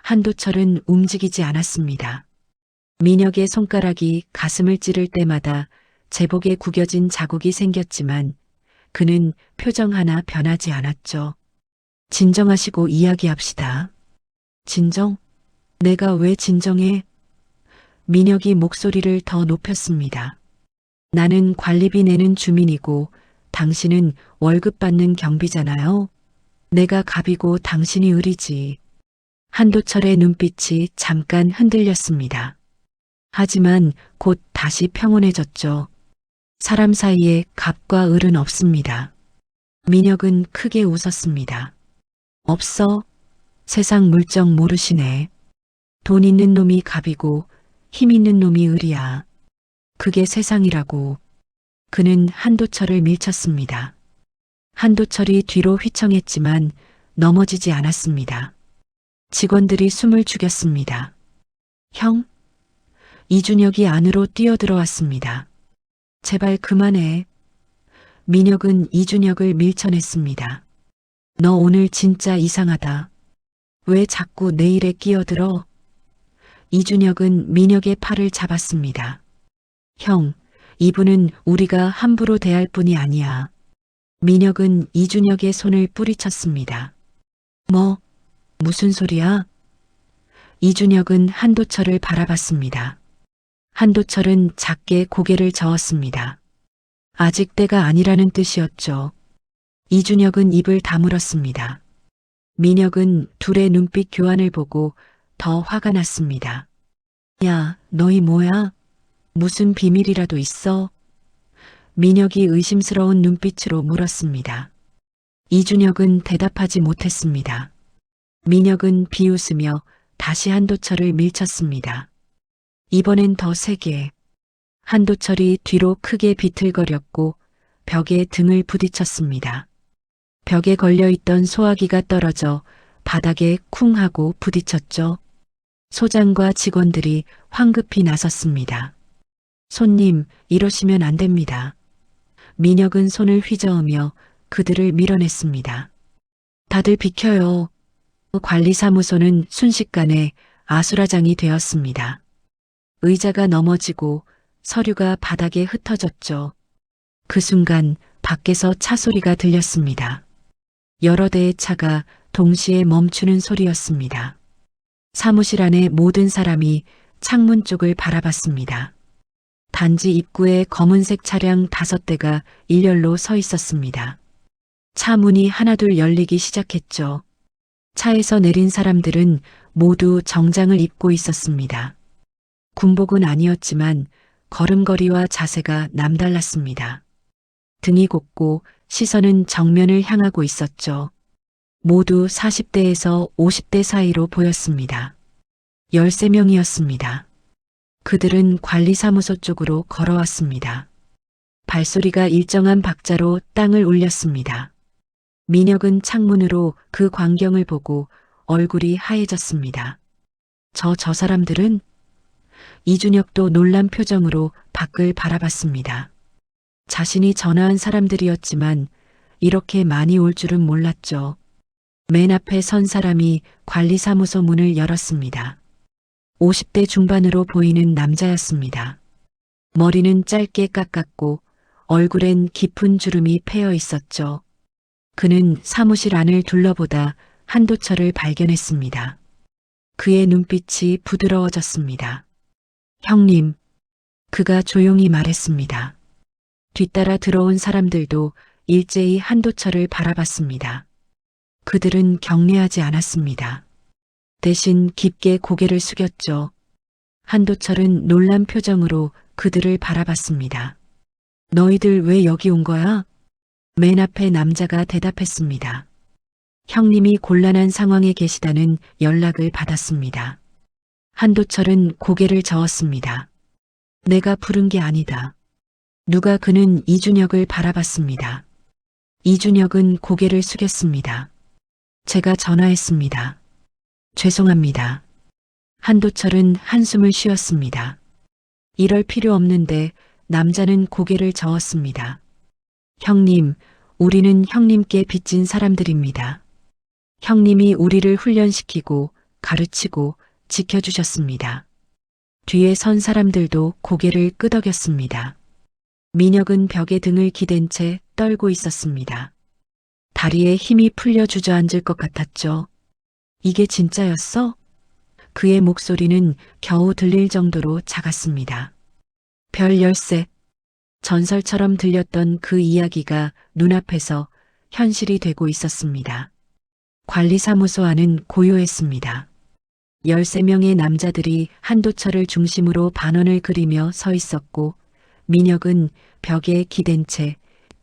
한도철은 움직이지 않았습니다. 민혁의 손가락이 가슴을 찌를 때마다 제복에 구겨진 자국이 생겼지만 그는 표정 하나 변하지 않았죠. 진정하시고 이야기합시다. 진정? 내가 왜 진정해? 민혁이 목소리를 더 높였습니다. 나는 관리비 내는 주민이고 당신은 월급 받는 경비잖아요. 내가 갑이고 당신이 을이지. 한도철의 눈빛이 잠깐 흔들렸습니다. 하지만 곧 다시 평온해졌죠. 사람 사이에 갑과 을은 없습니다. 민혁은 크게 웃었습니다. 없어? 세상 물정 모르시네. 돈 있는 놈이 갑이고 힘 있는 놈이 을이야. 그게 세상이라고. 그는 한도철을 밀쳤습니다. 한도철이 뒤로 휘청했지만 넘어지지 않았습니다. 직원들이 숨을 죽였습니다. 형? 이준혁이 안으로 뛰어들어왔습니다. 제발 그만해. 민혁은 이준혁을 밀쳐냈습니다. 너 오늘 진짜 이상하다. 왜 자꾸 내 일에 끼어들어? 이준혁은 민혁의 팔을 잡았습니다. 형, 이분은 우리가 함부로 대할 분이 아니야. 민혁은 이준혁의 손을 뿌리쳤습니다. 뭐, 무슨 소리야? 이준혁은 한도철을 바라봤습니다. 한도철은 작게 고개를 저었습니다. 아직 때가 아니라는 뜻이었죠. 이준혁은 입을 다물었습니다. 민혁은 둘의 눈빛 교환을 보고 더 화가 났습니다. 야, 너희 뭐야? 무슨 비밀이라도 있어? 민혁이 의심스러운 눈빛으로 물었습니다. 이준혁은 대답하지 못했습니다. 민혁은 비웃으며 다시 한도철을 밀쳤습니다. 이번엔 더 세게. 한도철이 뒤로 크게 비틀거렸고 벽에 등을 부딪혔습니다. 벽에 걸려있던 소화기가 떨어져 바닥에 쿵 하고 부딪혔죠. 소장과 직원들이 황급히 나섰습니다. 손님, 이러시면 안 됩니다. 민혁은 손을 휘저으며 그들을 밀어냈습니다. 다들 비켜요. 관리사무소는 순식간에 아수라장이 되었습니다. 의자가 넘어지고 서류가 바닥에 흩어졌죠. 그 순간 밖에서 차 소리가 들렸습니다. 여러 대의 차가 동시에 멈추는 소리였습니다. 사무실 안의 모든 사람이 창문 쪽을 바라봤습니다. 단지 입구에 검은색 차량 5대가 일렬로 서 있었습니다. 차 문이 하나둘 열리기 시작했죠. 차에서 내린 사람들은 모두 정장을 입고 있었습니다. 군복은 아니었지만 걸음걸이와 자세가 남달랐습니다. 등이 곱고 시선은 정면을 향하고 있었죠. 모두 40대에서 50대 사이로 보였습니다. 13명이었습니다. 그들은 관리사무소 쪽으로 걸어왔습니다. 발소리가 일정한 박자로 땅을 울렸습니다. 민혁은 창문으로 그 광경을 보고 얼굴이 하얘졌습니다. 저 사람들은? 이준혁도 놀란 표정으로 밖을 바라봤습니다. 자신이 전화한 사람들이었지만 이렇게 많이 올 줄은 몰랐죠. 맨 앞에 선 사람이 관리사무소 문을 열었습니다. 50대 중반으로 보이는 남자였습니다. 머리는 짧게 깎았고 얼굴엔 깊은 주름이 패여 있었죠. 그는 사무실 안을 둘러보다 한도철을 발견했습니다. 그의 눈빛이 부드러워졌습니다. 형님, 그가 조용히 말했습니다. 뒤따라 들어온 사람들도 일제히 한도철을 바라봤습니다. 그들은 경례하지 않았습니다. 대신 깊게 고개를 숙였죠. 한도철은 놀란 표정으로 그들을 바라봤습니다. 너희들 왜 여기 온 거야? 맨 앞에 남자가 대답했습니다. 형님이 곤란한 상황에 계시다는 연락을 받았습니다. 한도철은 고개를 저었습니다. 내가 부른 게 아니다. 누가 그는 이준혁을 바라봤습니다. 이준혁은 고개를 숙였습니다. 제가 전화했습니다. 죄송합니다. 한도철은 한숨을 쉬었습니다. 이럴 필요 없는데 남자는 고개를 저었습니다. 형님, 우리는 형님께 빚진 사람들입니다. 형님이 우리를 훈련시키고 가르치고 지켜주셨습니다. 뒤에 선 사람들도 고개를 끄덕였습니다. 민혁은 벽에 등을 기댄 채 떨고 있었습니다. 다리에 힘이 풀려 주저앉을 것 같았죠. 이게 진짜였어? 그의 목소리는 겨우 들릴 정도로 작았습니다. 별 열쇠. 전설처럼 들렸던 그 이야기가 눈앞에서 현실이 되고 있었습니다. 관리사무소 안은 고요했습니다. 13명의 남자들이 한도철을 중심으로 반원을 그리며 서 있었고 민혁은 벽에 기댄 채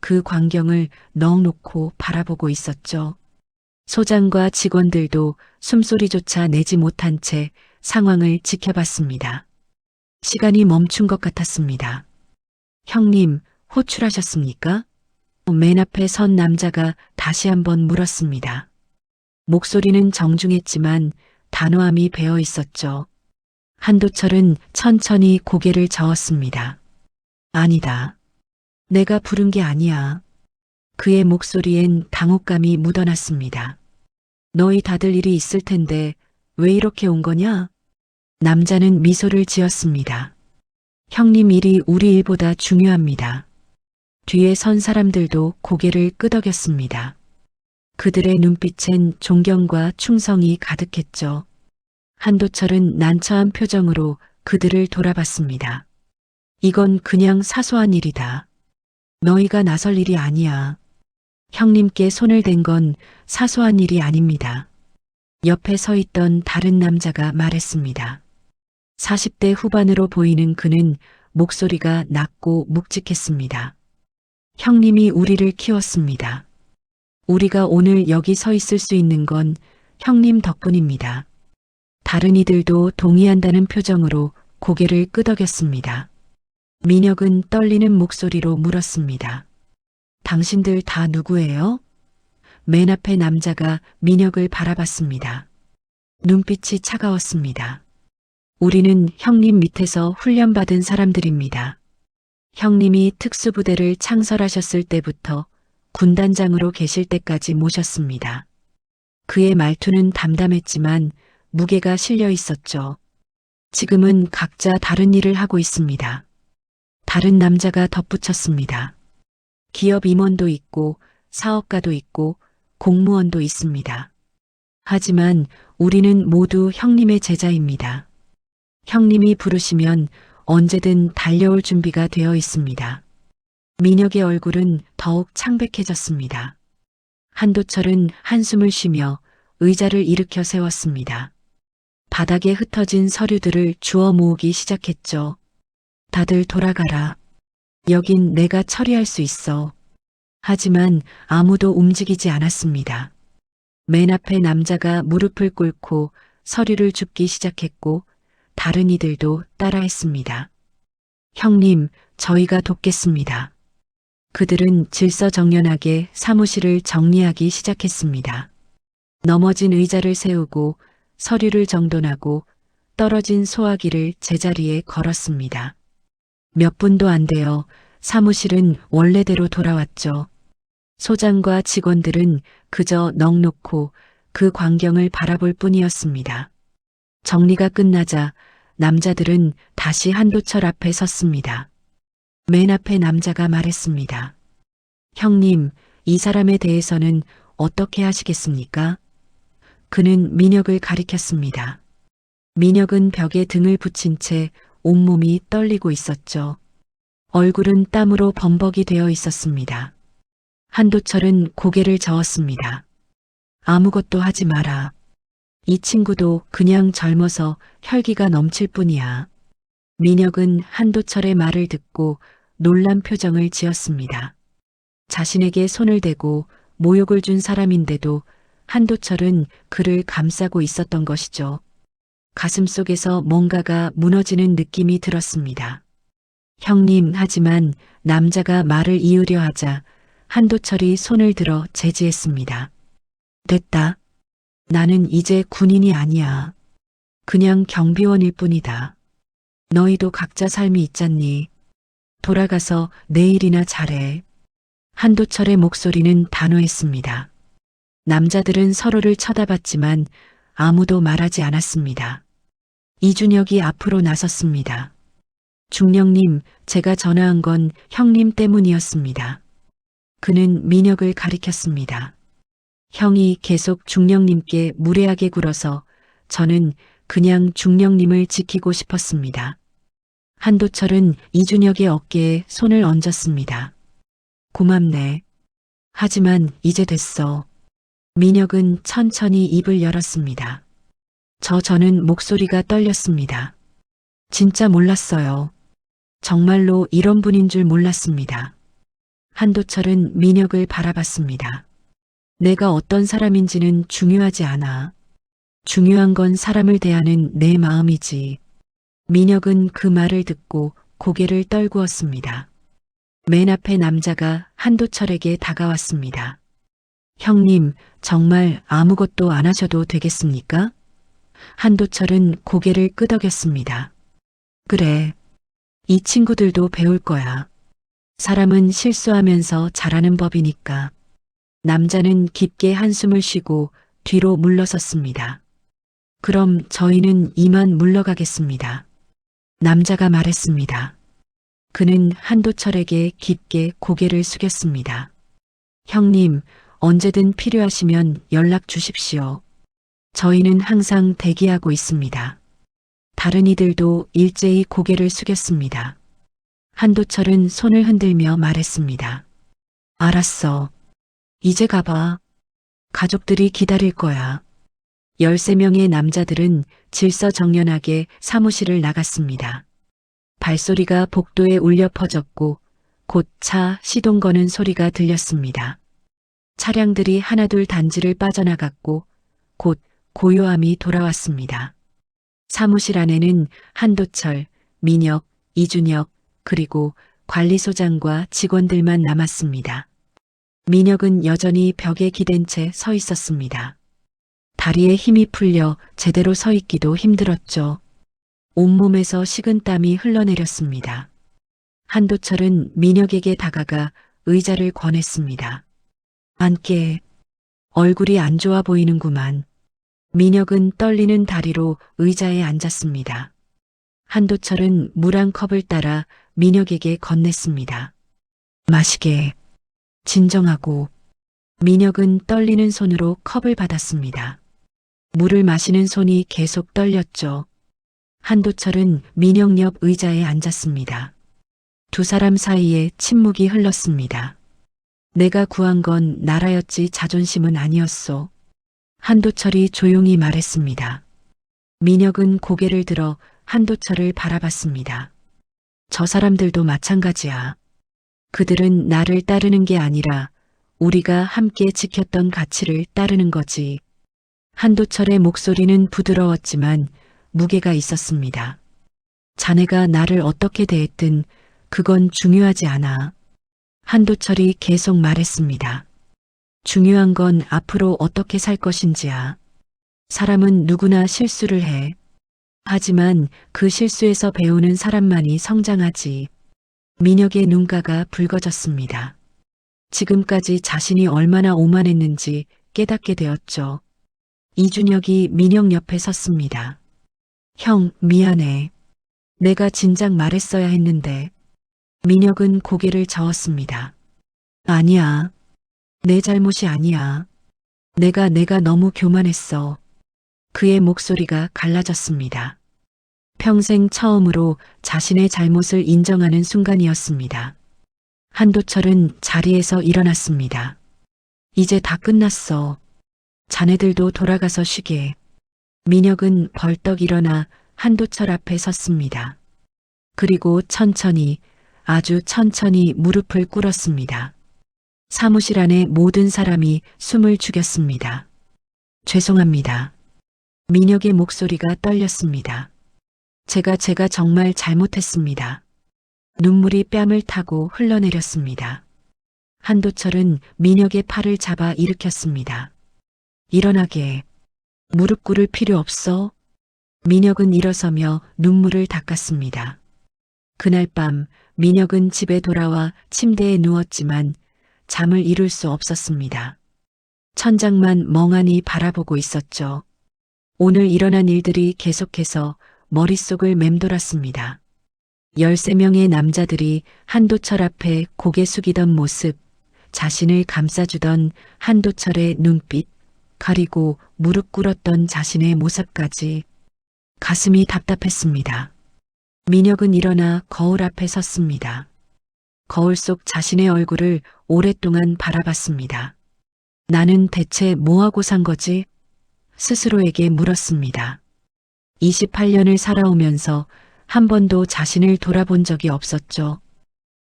그 광경을 넋 놓고 바라보고 있었죠. 소장과 직원들도 숨소리조차 내지 못한 채 상황을 지켜봤습니다. 시간이 멈춘 것 같았습니다. 형님, 호출하셨습니까? 맨 앞에 선 남자가 다시 한번 물었습니다. 목소리는 정중했지만 단호함이 배어 있었죠. 한도철은 천천히 고개를 저었습니다. 아니다. 내가 부른 게 아니야. 그의 목소리엔 당혹감이 묻어났습니다. 너희 다들 일이 있을 텐데 왜 이렇게 온 거냐? 남자는 미소를 지었습니다. 형님 일이 우리 일보다 중요합니다. 뒤에 선 사람들도 고개를 끄덕였습니다. 그들의 눈빛엔 존경과 충성이 가득했죠. 한도철은 난처한 표정으로 그들을 돌아봤습니다. 이건 그냥 사소한 일이다. 너희가 나설 일이 아니야. 형님께 손을 댄 건 사소한 일이 아닙니다. 옆에 서 있던 다른 남자가 말했습니다. 40대 후반으로 보이는 그는 목소리가 낮고 묵직했습니다. 형님이 우리를 키웠습니다. 우리가 오늘 여기 서 있을 수 있는 건 형님 덕분입니다. 다른 이들도 동의한다는 표정으로 고개를 끄덕였습니다. 민혁은 떨리는 목소리로 물었습니다. 당신들 다 누구예요? 맨 앞에 남자가 민혁을 바라봤습니다. 눈빛이 차가웠습니다. 우리는 형님 밑에서 훈련받은 사람들입니다. 형님이 특수부대를 창설하셨을 때부터 군단장으로 계실 때까지 모셨습니다. 그의 말투는 담담했지만 무게가 실려 있었죠. 지금은 각자 다른 일을 하고 있습니다. 다른 남자가 덧붙였습니다. 기업 임원도 있고 사업가도 있고 공무원도 있습니다. 하지만 우리는 모두 형님의 제자입니다. 형님이 부르시면 언제든 달려올 준비가 되어 있습니다. 민혁의 얼굴은 더욱 창백해졌습니다. 한도철은 한숨을 쉬며 의자를 일으켜 세웠습니다. 바닥에 흩어진 서류들을 주워 모으기 시작했죠. 다들 돌아가라. 여긴 내가 처리할 수 있어. 하지만 아무도 움직이지 않았습니다. 맨 앞에 남자가 무릎을 꿇고 서류를 줍기 시작했고 다른 이들도 따라했습니다. 형님, 저희가 돕겠습니다. 그들은 질서정연하게 사무실을 정리하기 시작했습니다. 넘어진 의자를 세우고 서류를 정돈하고 떨어진 소화기를 제자리에 걸었습니다. 몇 분도 안 되어 사무실은 원래대로 돌아왔죠. 소장과 직원들은 그저 넋 놓고 그 광경을 바라볼 뿐이었습니다. 정리가 끝나자 남자들은 다시 한도철 앞에 섰습니다. 맨 앞에 남자가 말했습니다. 형님, 이 사람에 대해서는 어떻게 하시겠습니까? 그는 민혁을 가리켰습니다. 민혁은 벽에 등을 붙인 채 온몸이 떨리고 있었죠. 얼굴은 땀으로 범벅이 되어 있었습니다. 한도철은 고개를 저었습니다. 아무것도 하지 마라. 이 친구도 그냥 젊어서 혈기가 넘칠 뿐이야. 민혁은 한도철의 말을 듣고 놀란 표정을 지었습니다. 자신에게 손을 대고 모욕을 준 사람인데도 한도철은 그를 감싸고 있었던 것이죠. 가슴속에서 뭔가가 무너지는 느낌이 들었습니다. 형님, 하지만 남자가 말을 이으려 하자 한도철이 손을 들어 제지했습니다. 됐다. 나는 이제 군인이 아니야. 그냥 경비원일 뿐이다. 너희도 각자 삶이 있잖니. 돌아가서 내일이나 잘해. 한도철의 목소리는 단호했습니다. 남자들은 서로를 쳐다봤지만 아무도 말하지 않았습니다. 이준혁이 앞으로 나섰습니다. 중령님, 제가 전화한 건 형님 때문이었습니다. 그는 민혁을 가리켰습니다. 형이 계속 중령님께 무례하게 굴어서 저는 그냥 중령님을 지키고 싶었습니다. 한도철은 이준혁의 어깨에 손을 얹었습니다. 고맙네. 하지만 이제 됐어. 민혁은 천천히 입을 열었습니다. 저는 목소리가 떨렸습니다. 진짜 몰랐어요. 정말로 이런 분인 줄 몰랐습니다. 한도철은 민혁을 바라봤습니다. 내가 어떤 사람인지는 중요하지 않아. 중요한 건 사람을 대하는 내 마음이지. 민혁은 그 말을 듣고 고개를 떨구었습니다. 맨 앞에 남자가 한도철에게 다가왔습니다. 형님, 정말 아무것도 안 하셔도 되겠습니까? 한도철은 고개를 끄덕였습니다. 그래. 이 친구들도 배울 거야. 사람은 실수하면서 잘하는 법이니까. 남자는 깊게 한숨을 쉬고 뒤로 물러섰습니다. 그럼 저희는 이만 물러가겠습니다. 남자가 말했습니다. 그는 한도철에게 깊게 고개를 숙였습니다. 형님, 언제든 필요하시면 연락 주십시오. 저희는 항상 대기하고 있습니다. 다른 이들도 일제히 고개를 숙였습니다. 한도철은 손을 흔들며 말했습니다. 알았어. 이제 가봐. 가족들이 기다릴 거야. 13명의 남자들은 질서정연하게 사무실을 나갔습니다. 발소리가 복도에 울려 퍼졌고 곧 차 시동 거는 소리가 들렸습니다. 차량들이 하나둘 단지를 빠져나갔고 곧 고요함이 돌아왔습니다. 사무실 안에는 한도철, 민혁, 이준혁, 그리고 관리소장과 직원들만 남았습니다. 민혁은 여전히 벽에 기댄 채 서 있었습니다. 다리에 힘이 풀려 제대로 서 있기도 힘들었죠. 온몸에서 식은땀이 흘러내렸습니다. 한도철은 민혁에게 다가가 의자를 권했습니다. 앉게. 얼굴이 안 좋아 보이는구만. 민혁은 떨리는 다리로 의자에 앉았습니다. 한도철은 물 한 컵을 따라 민혁에게 건넸습니다. 마시게. 진정하고. 민혁은 떨리는 손으로 컵을 받았습니다. 물을 마시는 손이 계속 떨렸죠. 한도철은 민혁 옆 의자에 앉았습니다. 두 사람 사이에 침묵이 흘렀습니다. 내가 구한 건 나라였지 자존심은 아니었소. 한도철이 조용히 말했습니다. 민혁은 고개를 들어 한도철을 바라봤습니다. 저 사람들도 마찬가지야. 그들은 나를 따르는 게 아니라 우리가 함께 지켰던 가치를 따르는 거지. 한도철의 목소리는 부드러웠지만 무게가 있었습니다. 자네가 나를 어떻게 대했든 그건 중요하지 않아. 한도철이 계속 말했습니다. 중요한 건 앞으로 어떻게 살 것인지야. 사람은 누구나 실수를 해. 하지만 그 실수에서 배우는 사람만이 성장하지. 민혁의 눈가가 붉어졌습니다. 지금까지 자신이 얼마나 오만했는지 깨닫게 되었죠. 이준혁이 민혁 옆에 섰습니다. 형, 미안해. 내가 진작 말했어야 했는데. 민혁은 고개를 저었습니다. 아니야. 내 잘못이 아니야. 내가 너무 교만했어. 그의 목소리가 갈라졌습니다. 평생 처음으로 자신의 잘못을 인정하는 순간이었습니다. 한도철은 자리에서 일어났습니다. 이제 다 끝났어. 자네들도 돌아가서 쉬게. 민혁은 벌떡 일어나 한도철 앞에 섰습니다. 그리고 천천히 아주 천천히 무릎을 꿇었습니다. 사무실 안의 모든 사람이 숨을 죽였습니다. 죄송합니다. 민혁의 목소리가 떨렸습니다. 제가 정말 잘못했습니다. 눈물이 뺨을 타고 흘러내렸습니다. 한도철은 민혁의 팔을 잡아 일으켰습니다. 일어나게. 무릎 꿇을 필요 없어. 민혁은 일어서며 눈물을 닦았습니다. 그날 밤 민혁은 집에 돌아와 침대에 누웠지만 잠을 이룰 수 없었습니다. 천장만 멍하니 바라보고 있었죠. 오늘 일어난 일들이 계속해서 머릿속을 맴돌았습니다. 13명의 남자들이 한도철 앞에 고개 숙이던 모습, 자신을 감싸주던 한도철의 눈빛, 그리고 무릎 꿇었던 자신의 모습까지 가슴이 답답했습니다. 민혁은 일어나 거울 앞에 섰습니다. 거울 속 자신의 얼굴을 오랫동안 바라봤습니다. 나는 대체 뭐하고 산 거지? 스스로에게 물었습니다. 28년을 살아오면서 한 번도 자신을 돌아본 적이 없었죠.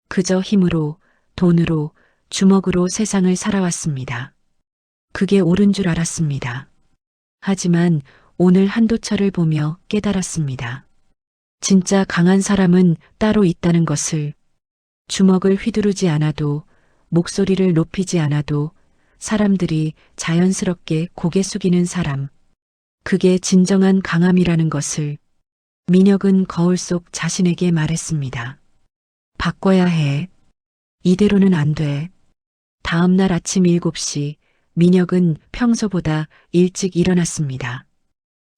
그저 힘으로, 돈으로, 주먹으로 세상을 살아왔습니다. 그게 옳은 줄 알았습니다. 하지만 오늘 한도철을 보며 깨달았습니다. 진짜 강한 사람은 따로 있다는 것을. 주먹을 휘두르지 않아도, 목소리를 높이지 않아도 사람들이 자연스럽게 고개 숙이는 사람. 그게 진정한 강함이라는 것을 민혁은 거울 속 자신에게 말했습니다. 바꿔야 해. 이대로는 안 돼. 다음 날 아침 7시 민혁은 평소보다 일찍 일어났습니다.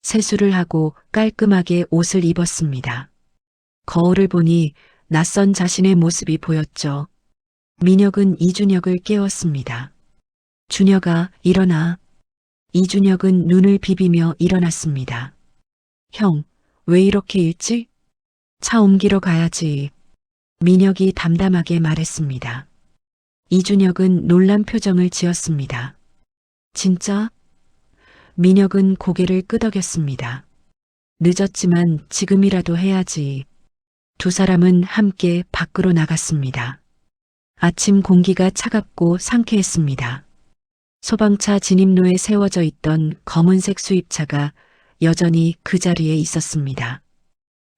세수를 하고 깔끔하게 옷을 입었습니다. 거울을 보니 낯선 자신의 모습이 보였죠. 민혁은 이준혁을 깨웠습니다. 준혁아, 일어나. 이준혁은 눈을 비비며 일어났습니다. 형, 왜 이렇게 일찍? 차 옮기러 가야지. 민혁이 담담하게 말했습니다. 이준혁은 놀란 표정을 지었습니다. 진짜? 민혁은 고개를 끄덕였습니다. 늦었지만 지금이라도 해야지. 두 사람은 함께 밖으로 나갔습니다. 아침 공기가 차갑고 상쾌했습니다. 소방차 진입로에 세워져 있던 검은색 수입차가 여전히 그 자리에 있었습니다.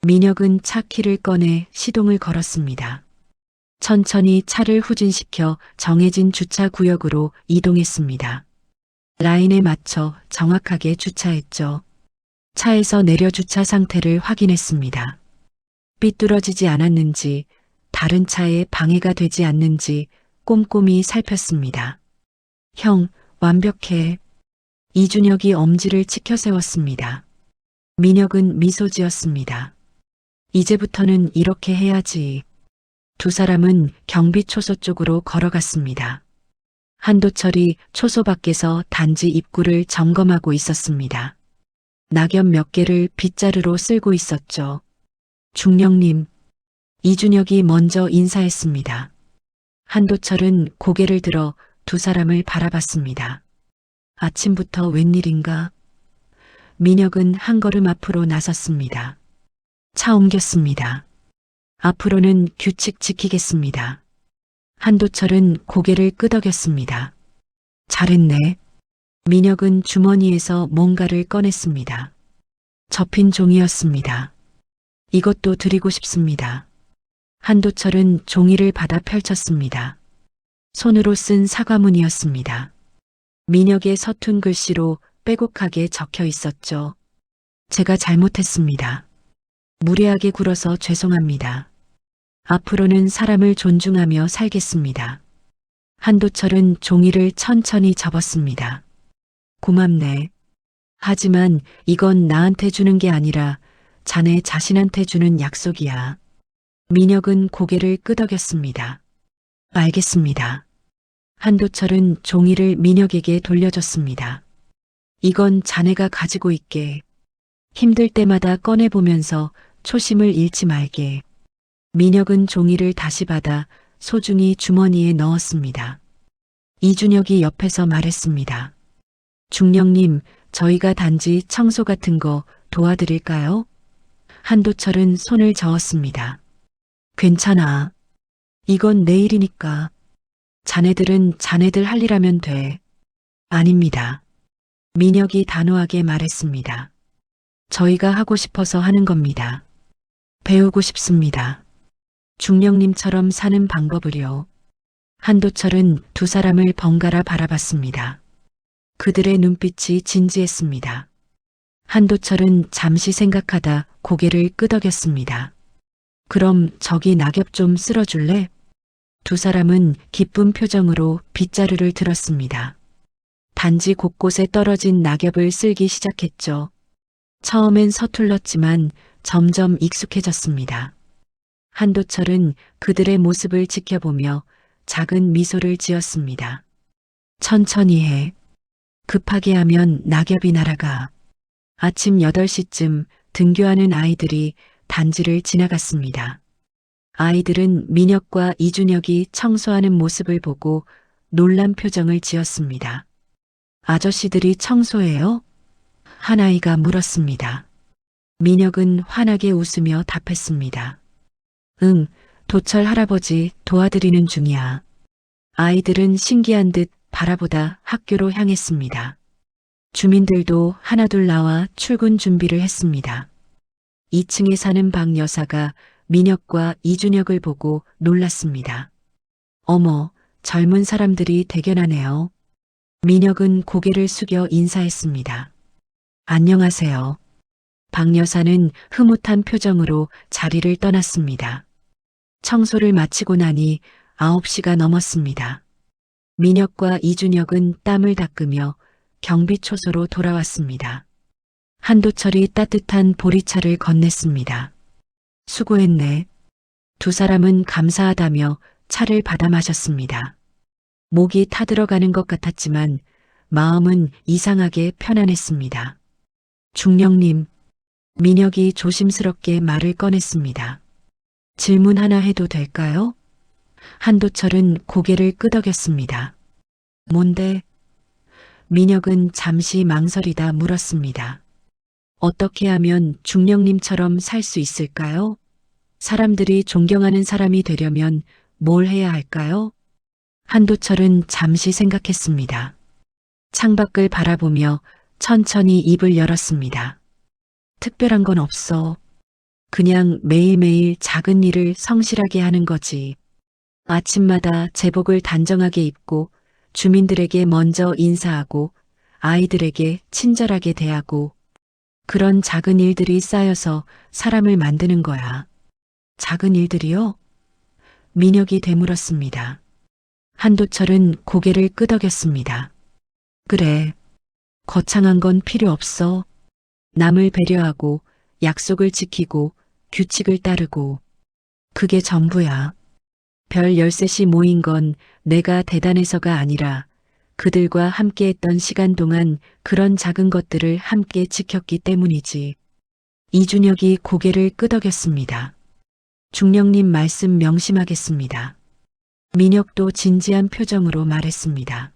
민혁은 차 키를 꺼내 시동을 걸었습니다. 천천히 차를 후진시켜 정해진 주차 구역으로 이동했습니다. 라인에 맞춰 정확하게 주차했죠. 차에서 내려 주차 상태를 확인했습니다. 삐뚤어지지 않았는지, 다른 차에 방해가 되지 않는지 꼼꼼히 살폈습니다. 형, 완벽해. 이준혁이 엄지를 치켜 세웠습니다. 민혁은 미소 지었습니다. 이제부터는 이렇게 해야지. 두 사람은 경비초소 쪽으로 걸어갔습니다. 한도철이 초소 밖에서 단지 입구를 점검하고 있었습니다. 낙엽 몇 개를 빗자루로 쓸고 있었죠. 중령님. 이준혁이 먼저 인사했습니다. 한도철은 고개를 들어 두 사람을 바라봤습니다. 아침부터 웬일인가? 민혁은 한 걸음 앞으로 나섰습니다. 차 옮겼습니다. 앞으로는 규칙 지키겠습니다. 한도철은 고개를 끄덕였습니다. 잘했네. 민혁은 주머니에서 뭔가를 꺼냈습니다. 접힌 종이였습니다. 이것도 드리고 싶습니다. 한도철은 종이를 받아 펼쳤습니다. 손으로 쓴 사과문이었습니다. 민혁의 서툰 글씨로 빼곡하게 적혀 있었죠. 제가 잘못했습니다. 무례하게 굴어서 죄송합니다. 앞으로는 사람을 존중하며 살겠습니다. 한도철은 종이를 천천히 접었습니다. 고맙네. 하지만 이건 나한테 주는 게 아니라 자네 자신한테 주는 약속이야. 민혁은 고개를 끄덕였습니다. 알겠습니다. 한도철은 종이를 민혁에게 돌려줬습니다. 이건 자네가 가지고 있게. 힘들 때마다 꺼내보면서 초심을 잃지 말게. 민혁은 종이를 다시 받아 소중히 주머니에 넣었습니다. 이준혁이 옆에서 말했습니다. 중령님, 저희가 단지 청소 같은 거 도와드릴까요? 한도철은 손을 저었습니다. 괜찮아. 이건 내 일이니까. 자네들은 자네들 할 일 하면 돼. 아닙니다. 민혁이 단호하게 말했습니다. 저희가 하고 싶어서 하는 겁니다. 배우고 싶습니다. 중령님처럼 사는 방법을요. 한도철은 두 사람을 번갈아 바라봤습니다. 그들의 눈빛이 진지했습니다. 한도철은 잠시 생각하다 고개를 끄덕였습니다. 그럼 저기 낙엽 좀 쓸어줄래? 두 사람은 기쁜 표정으로 빗자루를 들었습니다. 단지 곳곳에 떨어진 낙엽을 쓸기 시작했죠. 처음엔 서툴렀지만 점점 익숙해졌습니다. 한도철은 그들의 모습을 지켜보며 작은 미소를 지었습니다. 천천히 해. 급하게 하면 낙엽이 날아가. 아침 8시쯤 등교하는 아이들이 단지를 지나갔습니다. 아이들은 민혁과 이준혁이 청소하는 모습을 보고 놀란 표정을 지었습니다. 아저씨들이 청소해요? 한 아이가 물었습니다. 민혁은 환하게 웃으며 답했습니다. 응, 도철 할아버지 도와드리는 중이야. 아이들은 신기한 듯 바라보다 학교로 향했습니다. 주민들도 하나둘 나와 출근 준비를 했습니다. 2층에 사는 박 여사가 민혁과 이준혁을 보고 놀랐습니다. 어머, 젊은 사람들이 대견하네요. 민혁은 고개를 숙여 인사했습니다. 안녕하세요. 박 여사는 흐뭇한 표정으로 자리를 떠났습니다. 청소를 마치고 나니 9시가 넘었습니다. 민혁과 이준혁은 땀을 닦으며 경비초소로 돌아왔습니다. 한도철이 따뜻한 보리차를 건넸습니다. 수고했네. 두 사람은 감사하다며 차를 받아 마셨습니다. 목이 타들어가는 것 같았지만 마음은 이상하게 편안했습니다. 중령님, 민혁이 조심스럽게 말을 꺼냈습니다. 질문 하나 해도 될까요? 한도철은 고개를 끄덕였습니다. 뭔데? 민혁은 잠시 망설이다 물었습니다. 어떻게 하면 중령님처럼 살 수 있을까요? 사람들이 존경하는 사람이 되려면 뭘 해야 할까요? 한도철은 잠시 생각했습니다. 창밖을 바라보며 천천히 입을 열었습니다. 특별한 건 없어. 그냥 매일매일 작은 일을 성실하게 하는 거지. 아침마다 제복을 단정하게 입고 주민들에게 먼저 인사하고 아이들에게 친절하게 대하고 그런 작은 일들이 쌓여서 사람을 만드는 거야. 작은 일들이요? 민혁이 되물었습니다. 한도철은 고개를 끄덕였습니다. 그래. 거창한 건 필요 없어. 남을 배려하고 약속을 지키고 규칙을 따르고 그게 전부야. 별 13시 모인 건 내가 대단해서가 아니라 그들과 함께했던 시간 동안 그런 작은 것들을 함께 지켰기 때문이지. 이준혁이 고개를 끄덕였습니다. 중령님 말씀 명심하겠습니다. 민혁도 진지한 표정으로 말했습니다.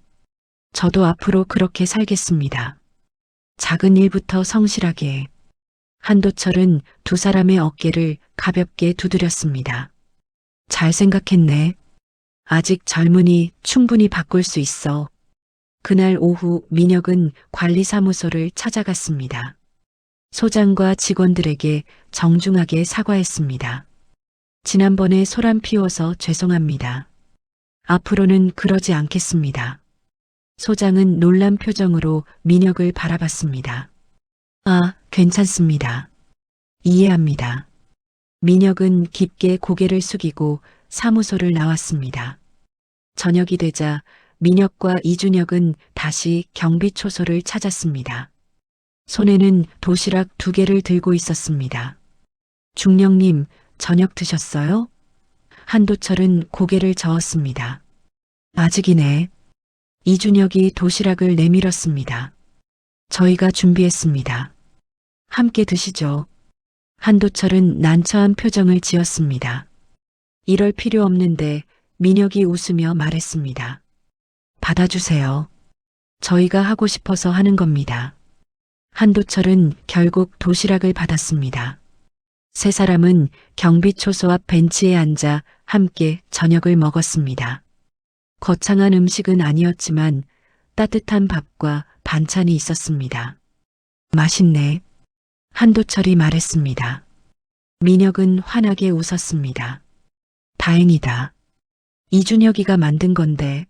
저도 앞으로 그렇게 살겠습니다. 작은 일부터 성실하게. 한도철은 두 사람의 어깨를 가볍게 두드렸습니다. 잘 생각했네. 아직 젊으니 충분히 바꿀 수 있어. 그날 오후 민혁은 관리사무소를 찾아갔습니다. 소장과 직원들에게 정중하게 사과했습니다. 지난번에 소란 피워서 죄송합니다. 앞으로는 그러지 않겠습니다. 소장은 놀란 표정으로 민혁을 바라봤습니다. 아, 괜찮습니다. 이해합니다. 민혁은 깊게 고개를 숙이고 사무소를 나왔습니다. 저녁이 되자 민혁과 이준혁은 다시 경비초소를 찾았습니다. 손에는 도시락 2개를 들고 있었습니다. 중령님, 저녁 드셨어요? 한도철은 고개를 저었습니다. 아직이네. 이준혁이 도시락을 내밀었습니다. 저희가 준비했습니다. 함께 드시죠. 한도철은 난처한 표정을 지었습니다. 이럴 필요 없는데 민혁이 웃으며 말했습니다. 받아주세요. 저희가 하고 싶어서 하는 겁니다. 한도철은 결국 도시락을 받았습니다. 세 사람은 경비초소 앞 벤치에 앉아 함께 저녁을 먹었습니다. 거창한 음식은 아니었지만 따뜻한 밥과 반찬이 있었습니다. 맛있네. 한도철이 말했습니다. 민혁은 환하게 웃었습니다. 다행이다. 이준혁이가 만든 건데.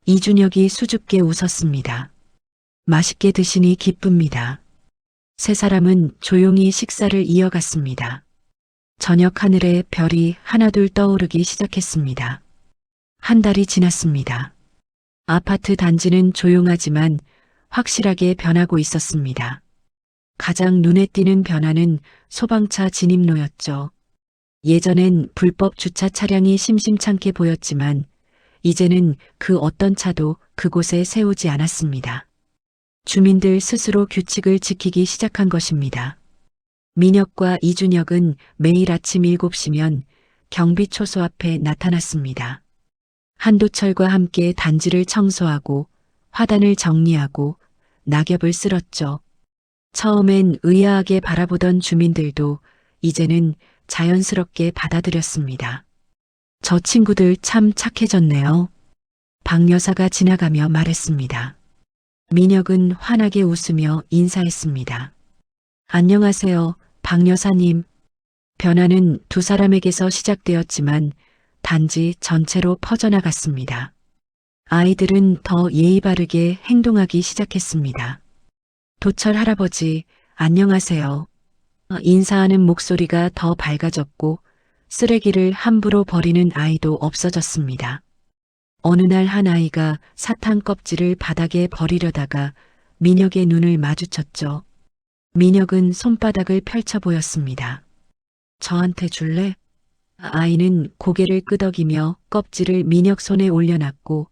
이준혁이 수줍게 웃었습니다. 맛있게 드시니 기쁩니다. 세 사람은 조용히 식사를 이어갔습니다. 저녁 하늘에 별이 하나둘 떠오르기 시작했습니다. 한 달이 지났습니다. 아파트 단지는 조용하지만 확실하게 변하고 있었습니다. 가장 눈에 띄는 변화는 소방차 진입로였죠. 예전엔 불법 주차 차량이 심심찮게 보였지만 이제는 그 어떤 차도 그곳에 세우지 않았습니다. 주민들 스스로 규칙을 지키기 시작한 것입니다. 민혁과 이준혁은 매일 아침 7시면 경비초소 앞에 나타났습니다. 한도철과 함께 단지를 청소하고 화단을 정리하고 낙엽을 쓸었죠. 처음엔 의아하게 바라보던 주민들도 이제는 자연스럽게 받아들였습니다. 저 친구들 참 착해졌네요. 박 여사가 지나가며 말했습니다. 민혁은 환하게 웃으며 인사했습니다. 안녕하세요, 박 여사님. 변화는 두 사람에게서 시작되었지만 단지 전체로 퍼져나갔습니다. 아이들은 더 예의 바르게 행동하기 시작했습니다. 도철 할아버지, 안녕하세요. 인사하는 목소리가 더 밝아졌고 쓰레기를 함부로 버리는 아이도 없어졌습니다. 어느 날 한 아이가 사탕 껍질을 바닥에 버리려다가 민혁의 눈을 마주쳤죠. 민혁은 손바닥을 펼쳐 보였습니다. 저한테 줄래? 아이는 고개를 끄덕이며 껍질을 민혁 손에 올려놨고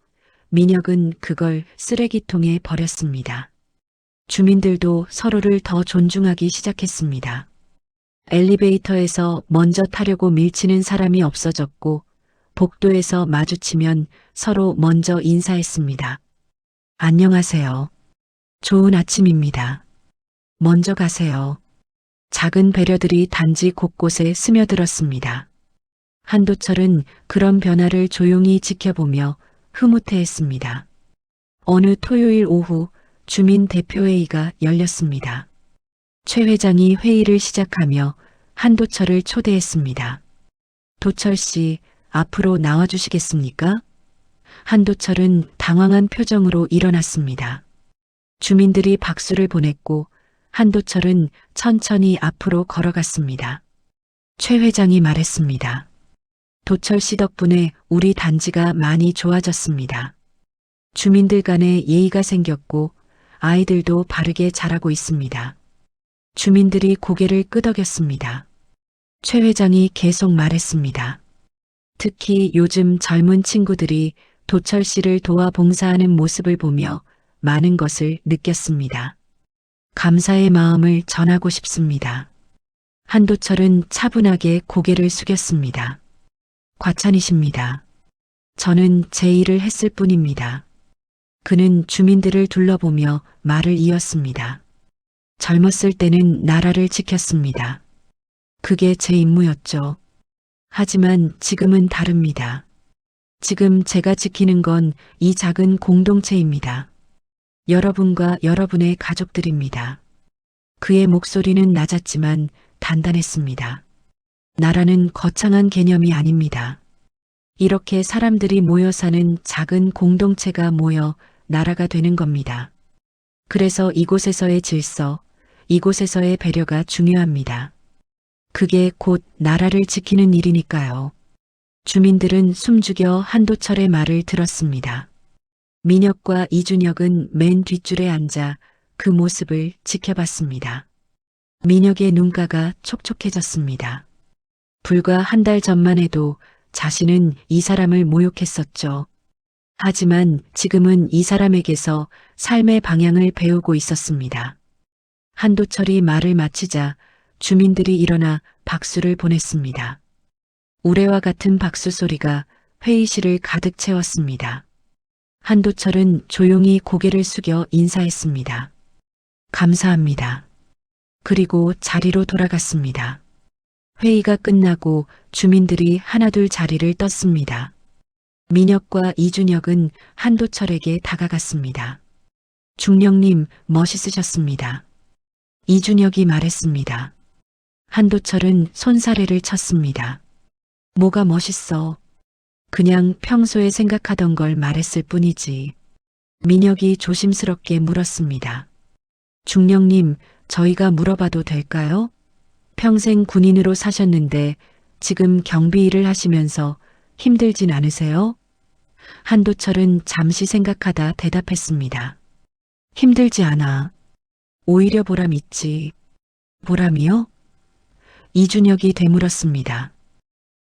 민혁은 그걸 쓰레기통에 버렸습니다. 주민들도 서로를 더 존중하기 시작했습니다. 엘리베이터에서 먼저 타려고 밀치는 사람이 없어졌고 복도에서 마주치면 서로 먼저 인사했습니다. 안녕하세요. 좋은 아침입니다. 먼저 가세요. 작은 배려들이 단지 곳곳에 스며들었습니다. 한도철은 그런 변화를 조용히 지켜보며 흐뭇해했습니다. 어느 토요일 오후 주민 대표회의가 열렸습니다. 최 회장이 회의를 시작하며 한도철을 초대했습니다. 도철 씨, 앞으로 나와주시겠습니까? 한도철은 당황한 표정으로 일어났습니다. 주민들이 박수를 보냈고 한도철은 천천히 앞으로 걸어갔습니다. 최 회장이 말했습니다. 도철 씨 덕분에 우리 단지가 많이 좋아졌습니다. 주민들 간에 예의가 생겼고 아이들도 바르게 자라고 있습니다. 주민들이 고개를 끄덕였습니다. 최 회장이 계속 말했습니다. 특히 요즘 젊은 친구들이 도철 씨를 도와 봉사하는 모습을 보며 많은 것을 느꼈습니다. 감사의 마음을 전하고 싶습니다. 한도철은 차분하게 고개를 숙였습니다. 과찬이십니다. 저는 제 일을 했을 뿐입니다. 그는 주민들을 둘러보며 말을 이었습니다. 젊었을 때는 나라를 지켰습니다. 그게 제 임무였죠. 하지만 지금은 다릅니다. 지금 제가 지키는 건 이 작은 공동체입니다. 여러분과 여러분의 가족들입니다. 그의 목소리는 낮았지만 단단했습니다. 나라는 거창한 개념이 아닙니다. 이렇게 사람들이 모여 사는 작은 공동체가 모여 나라가 되는 겁니다. 그래서 이곳에서의 질서, 이곳에서의 배려가 중요합니다. 그게 곧 나라를 지키는 일이니까요. 주민들은 숨죽여 한도철의 말을 들었습니다. 민혁과 이준혁은 맨 뒷줄에 앉아 그 모습을 지켜봤습니다. 민혁의 눈가가 촉촉해졌습니다. 불과 한 달 전만 해도 자신은 이 사람을 모욕했었죠. 하지만 지금은 이 사람에게서 삶의 방향을 배우고 있었습니다. 한도철이 말을 마치자 주민들이 일어나 박수를 보냈습니다. 우레와 같은 박수 소리가 회의실을 가득 채웠습니다. 한도철은 조용히 고개를 숙여 인사했습니다. 감사합니다. 그리고 자리로 돌아갔습니다. 회의가 끝나고 주민들이 하나둘 자리를 떴습니다. 민혁과 이준혁은 한도철에게 다가갔습니다. 중령님, 멋있으셨습니다. 이준혁이 말했습니다. 한도철은 손사래를 쳤습니다. 뭐가 멋있어? 그냥 평소에 생각하던 걸 말했을 뿐이지. 민혁이 조심스럽게 물었습니다. 중령님, 저희가 물어봐도 될까요? 평생 군인으로 사셨는데 지금 경비 일을 하시면서 힘들진 않으세요? 한도철은 잠시 생각하다 대답했습니다. 힘들지 않아. 오히려 보람 있지. 보람이요? 이준혁이 되물었습니다.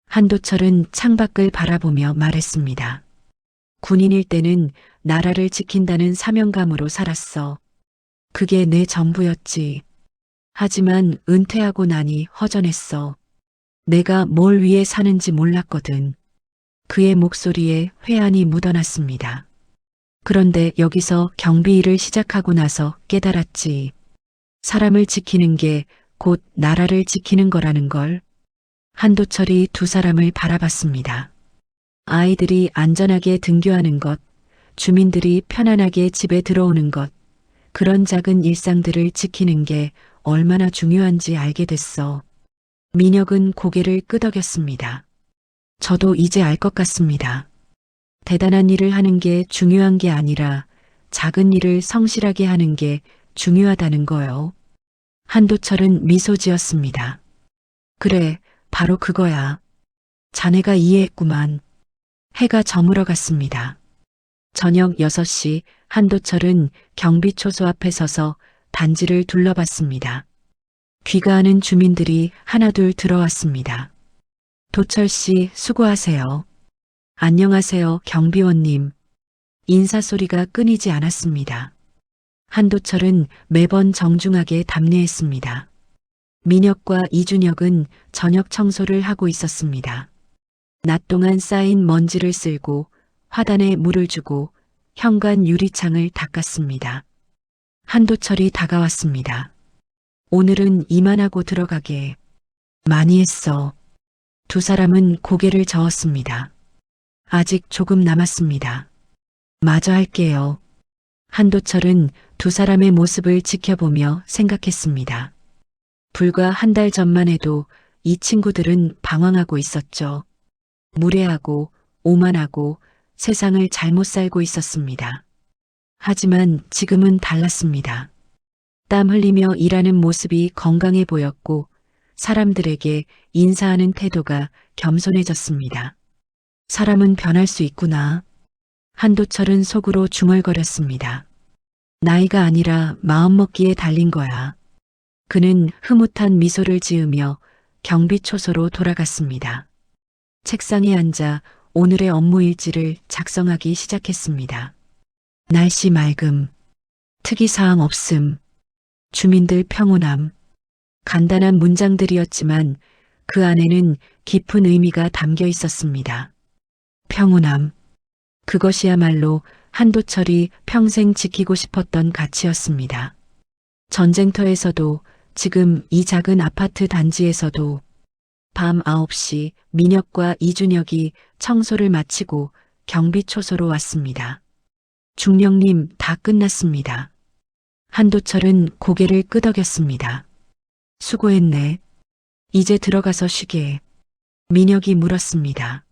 한도철은 창밖을 바라보며 말했습니다. 군인일 때는 나라를 지킨다는 사명감으로 살았어. 그게 내 전부였지. 하지만 은퇴하고 나니 허전했어. 내가 뭘 위해 사는지 몰랐거든. 그의 목소리에 회한이 묻어났습니다. 그런데 여기서 경비 일을 시작하고 나서 깨달았지. 사람을 지키는 게 곧 나라를 지키는 거라는 걸. 한도철이 두 사람을 바라봤습니다. 아이들이 안전하게 등교하는 것, 주민들이 편안하게 집에 들어오는 것, 그런 작은 일상들을 지키는 게 얼마나 중요한지 알게 됐어. 민혁은 고개를 끄덕였습니다. 저도 이제 알 것 같습니다. 대단한 일을 하는 게 중요한 게 아니라 작은 일을 성실하게 하는 게 중요하다는 거요. 한도철은 미소 지었습니다. 그래, 바로 그거야. 자네가 이해했구만. 해가 저물어 갔습니다. 저녁 6시 한도철은 경비초소 앞에 서서 단지를 둘러봤습니다. 귀가하는 주민들이 하나둘 들어왔습니다. 도철 씨, 수고하세요. 안녕하세요, 경비원님. 인사소리가 끊이지 않았습니다. 한도철은 매번 정중하게 답례했습니다. 민혁과 이준혁은 저녁 청소를 하고 있었습니다. 낮 동안 쌓인 먼지를 쓸고 화단에 물을 주고 현관 유리창을 닦았습니다. 한도철이 다가왔습니다. 오늘은 이만하고 들어가게. 많이 했어. 두 사람은 고개를 저었습니다. 아직 조금 남았습니다. 마저 할게요. 한도철은 두 사람의 모습을 지켜보며 생각했습니다. 불과 한 달 전만 해도 이 친구들은 방황하고 있었죠. 무례하고 오만하고 세상을 잘못 살고 있었습니다. 하지만 지금은 달랐습니다. 땀 흘리며 일하는 모습이 건강해 보였고 사람들에게 인사하는 태도가 겸손해졌습니다. 사람은 변할 수 있구나. 한도철은 속으로 중얼거렸습니다. 나이가 아니라 마음먹기에 달린 거야. 그는 흐뭇한 미소를 지으며 경비초소로 돌아갔습니다. 책상에 앉아 오늘의 업무 일지를 작성하기 시작했습니다. 날씨 맑음, 특이사항 없음, 주민들 평온함. 간단한 문장들이었지만 그 안에는 깊은 의미가 담겨 있었습니다. 평온함. 그것이야말로 한도철이 평생 지키고 싶었던 가치였습니다. 전쟁터에서도 지금 이 작은 아파트 단지에서도 밤 9시 민혁과 이준혁이 청소를 마치고 경비초소로 왔습니다. 중령님, 다 끝났습니다. 한도철은 고개를 끄덕였습니다. 수고했네. 이제 들어가서 쉬게. 민혁이 물었습니다.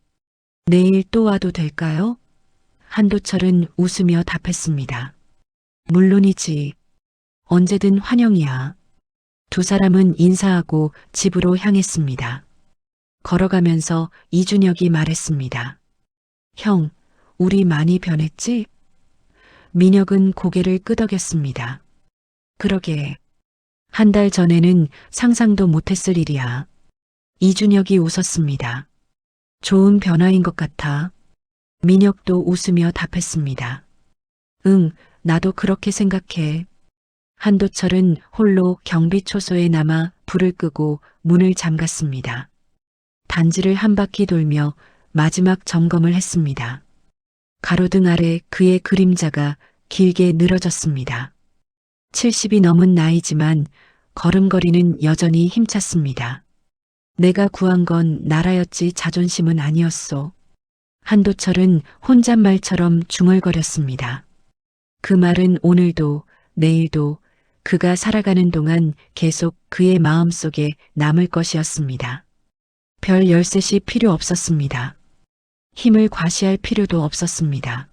내일 또 와도 될까요? 한도철은 웃으며 답했습니다. 물론이지. 언제든 환영이야. 두 사람은 인사하고 집으로 향했습니다. 걸어가면서 이준혁이 말했습니다. 형, 우리 많이 변했지? 민혁은 고개를 끄덕였습니다. 그러게. 한 달 전에는 상상도 못했을 일이야. 이준혁이 웃었습니다. 좋은 변화인 것 같아. 민혁도 웃으며 답했습니다. 응, 나도 그렇게 생각해. 한도철은 홀로 경비초소에 남아 불을 끄고 문을 잠갔습니다. 단지를 한 바퀴 돌며 마지막 점검을 했습니다. 가로등 아래 그의 그림자가 길게 늘어졌습니다. 70이 넘은 나이지만 걸음걸이는 여전히 힘찼습니다. 내가 구한 건 나라였지 자존심은 아니었소. 한도철은 혼잣말처럼 중얼거렸습니다. 그 말은 오늘도 내일도 그가 살아가는 동안 계속 그의 마음속에 남을 것이었습니다. 별 열셋이 필요 없었습니다. 힘을 과시할 필요도 없었습니다.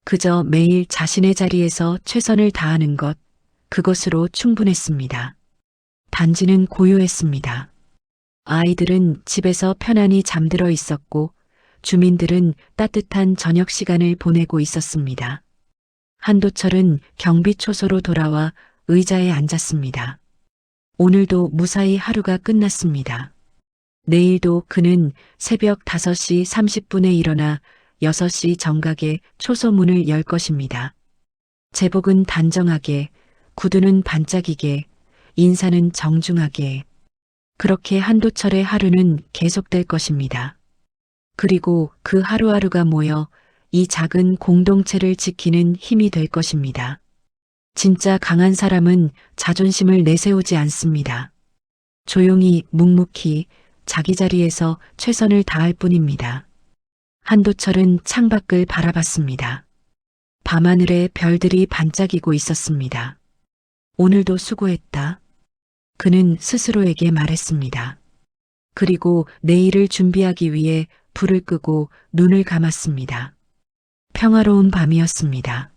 그저 매일 자신의 자리에서 최선을 다하는 것, 그것으로 충분했습니다. 단지는 고요했습니다. 아이들은 집에서 편안히 잠들어 있었고 주민들은 따뜻한 저녁 시간을 보내고 있었습니다. 한도철은 경비초소로 돌아와 의자에 앉았습니다. 오늘도 무사히 하루가 끝났습니다. 내일도 그는 새벽 5시 30분에 일어나 6시 정각에 초소문을 열 것입니다. 제복은 단정하게, 구두는 반짝이게, 인사는 정중하게. 그렇게 한도철의 하루는 계속될 것입니다. 그리고 그 하루하루가 모여 이 작은 공동체를 지키는 힘이 될 것입니다. 진짜 강한 사람은 자존심을 내세우지 않습니다. 조용히 묵묵히 자기 자리에서 최선을 다할 뿐입니다. 한도철은 창밖을 바라봤습니다. 밤하늘에 별들이 반짝이고 있었습니다. 오늘도 수고했다. 그는 스스로에게 말했습니다. 그리고 내일을 준비하기 위해 불을 끄고 눈을 감았습니다. 평화로운 밤이었습니다.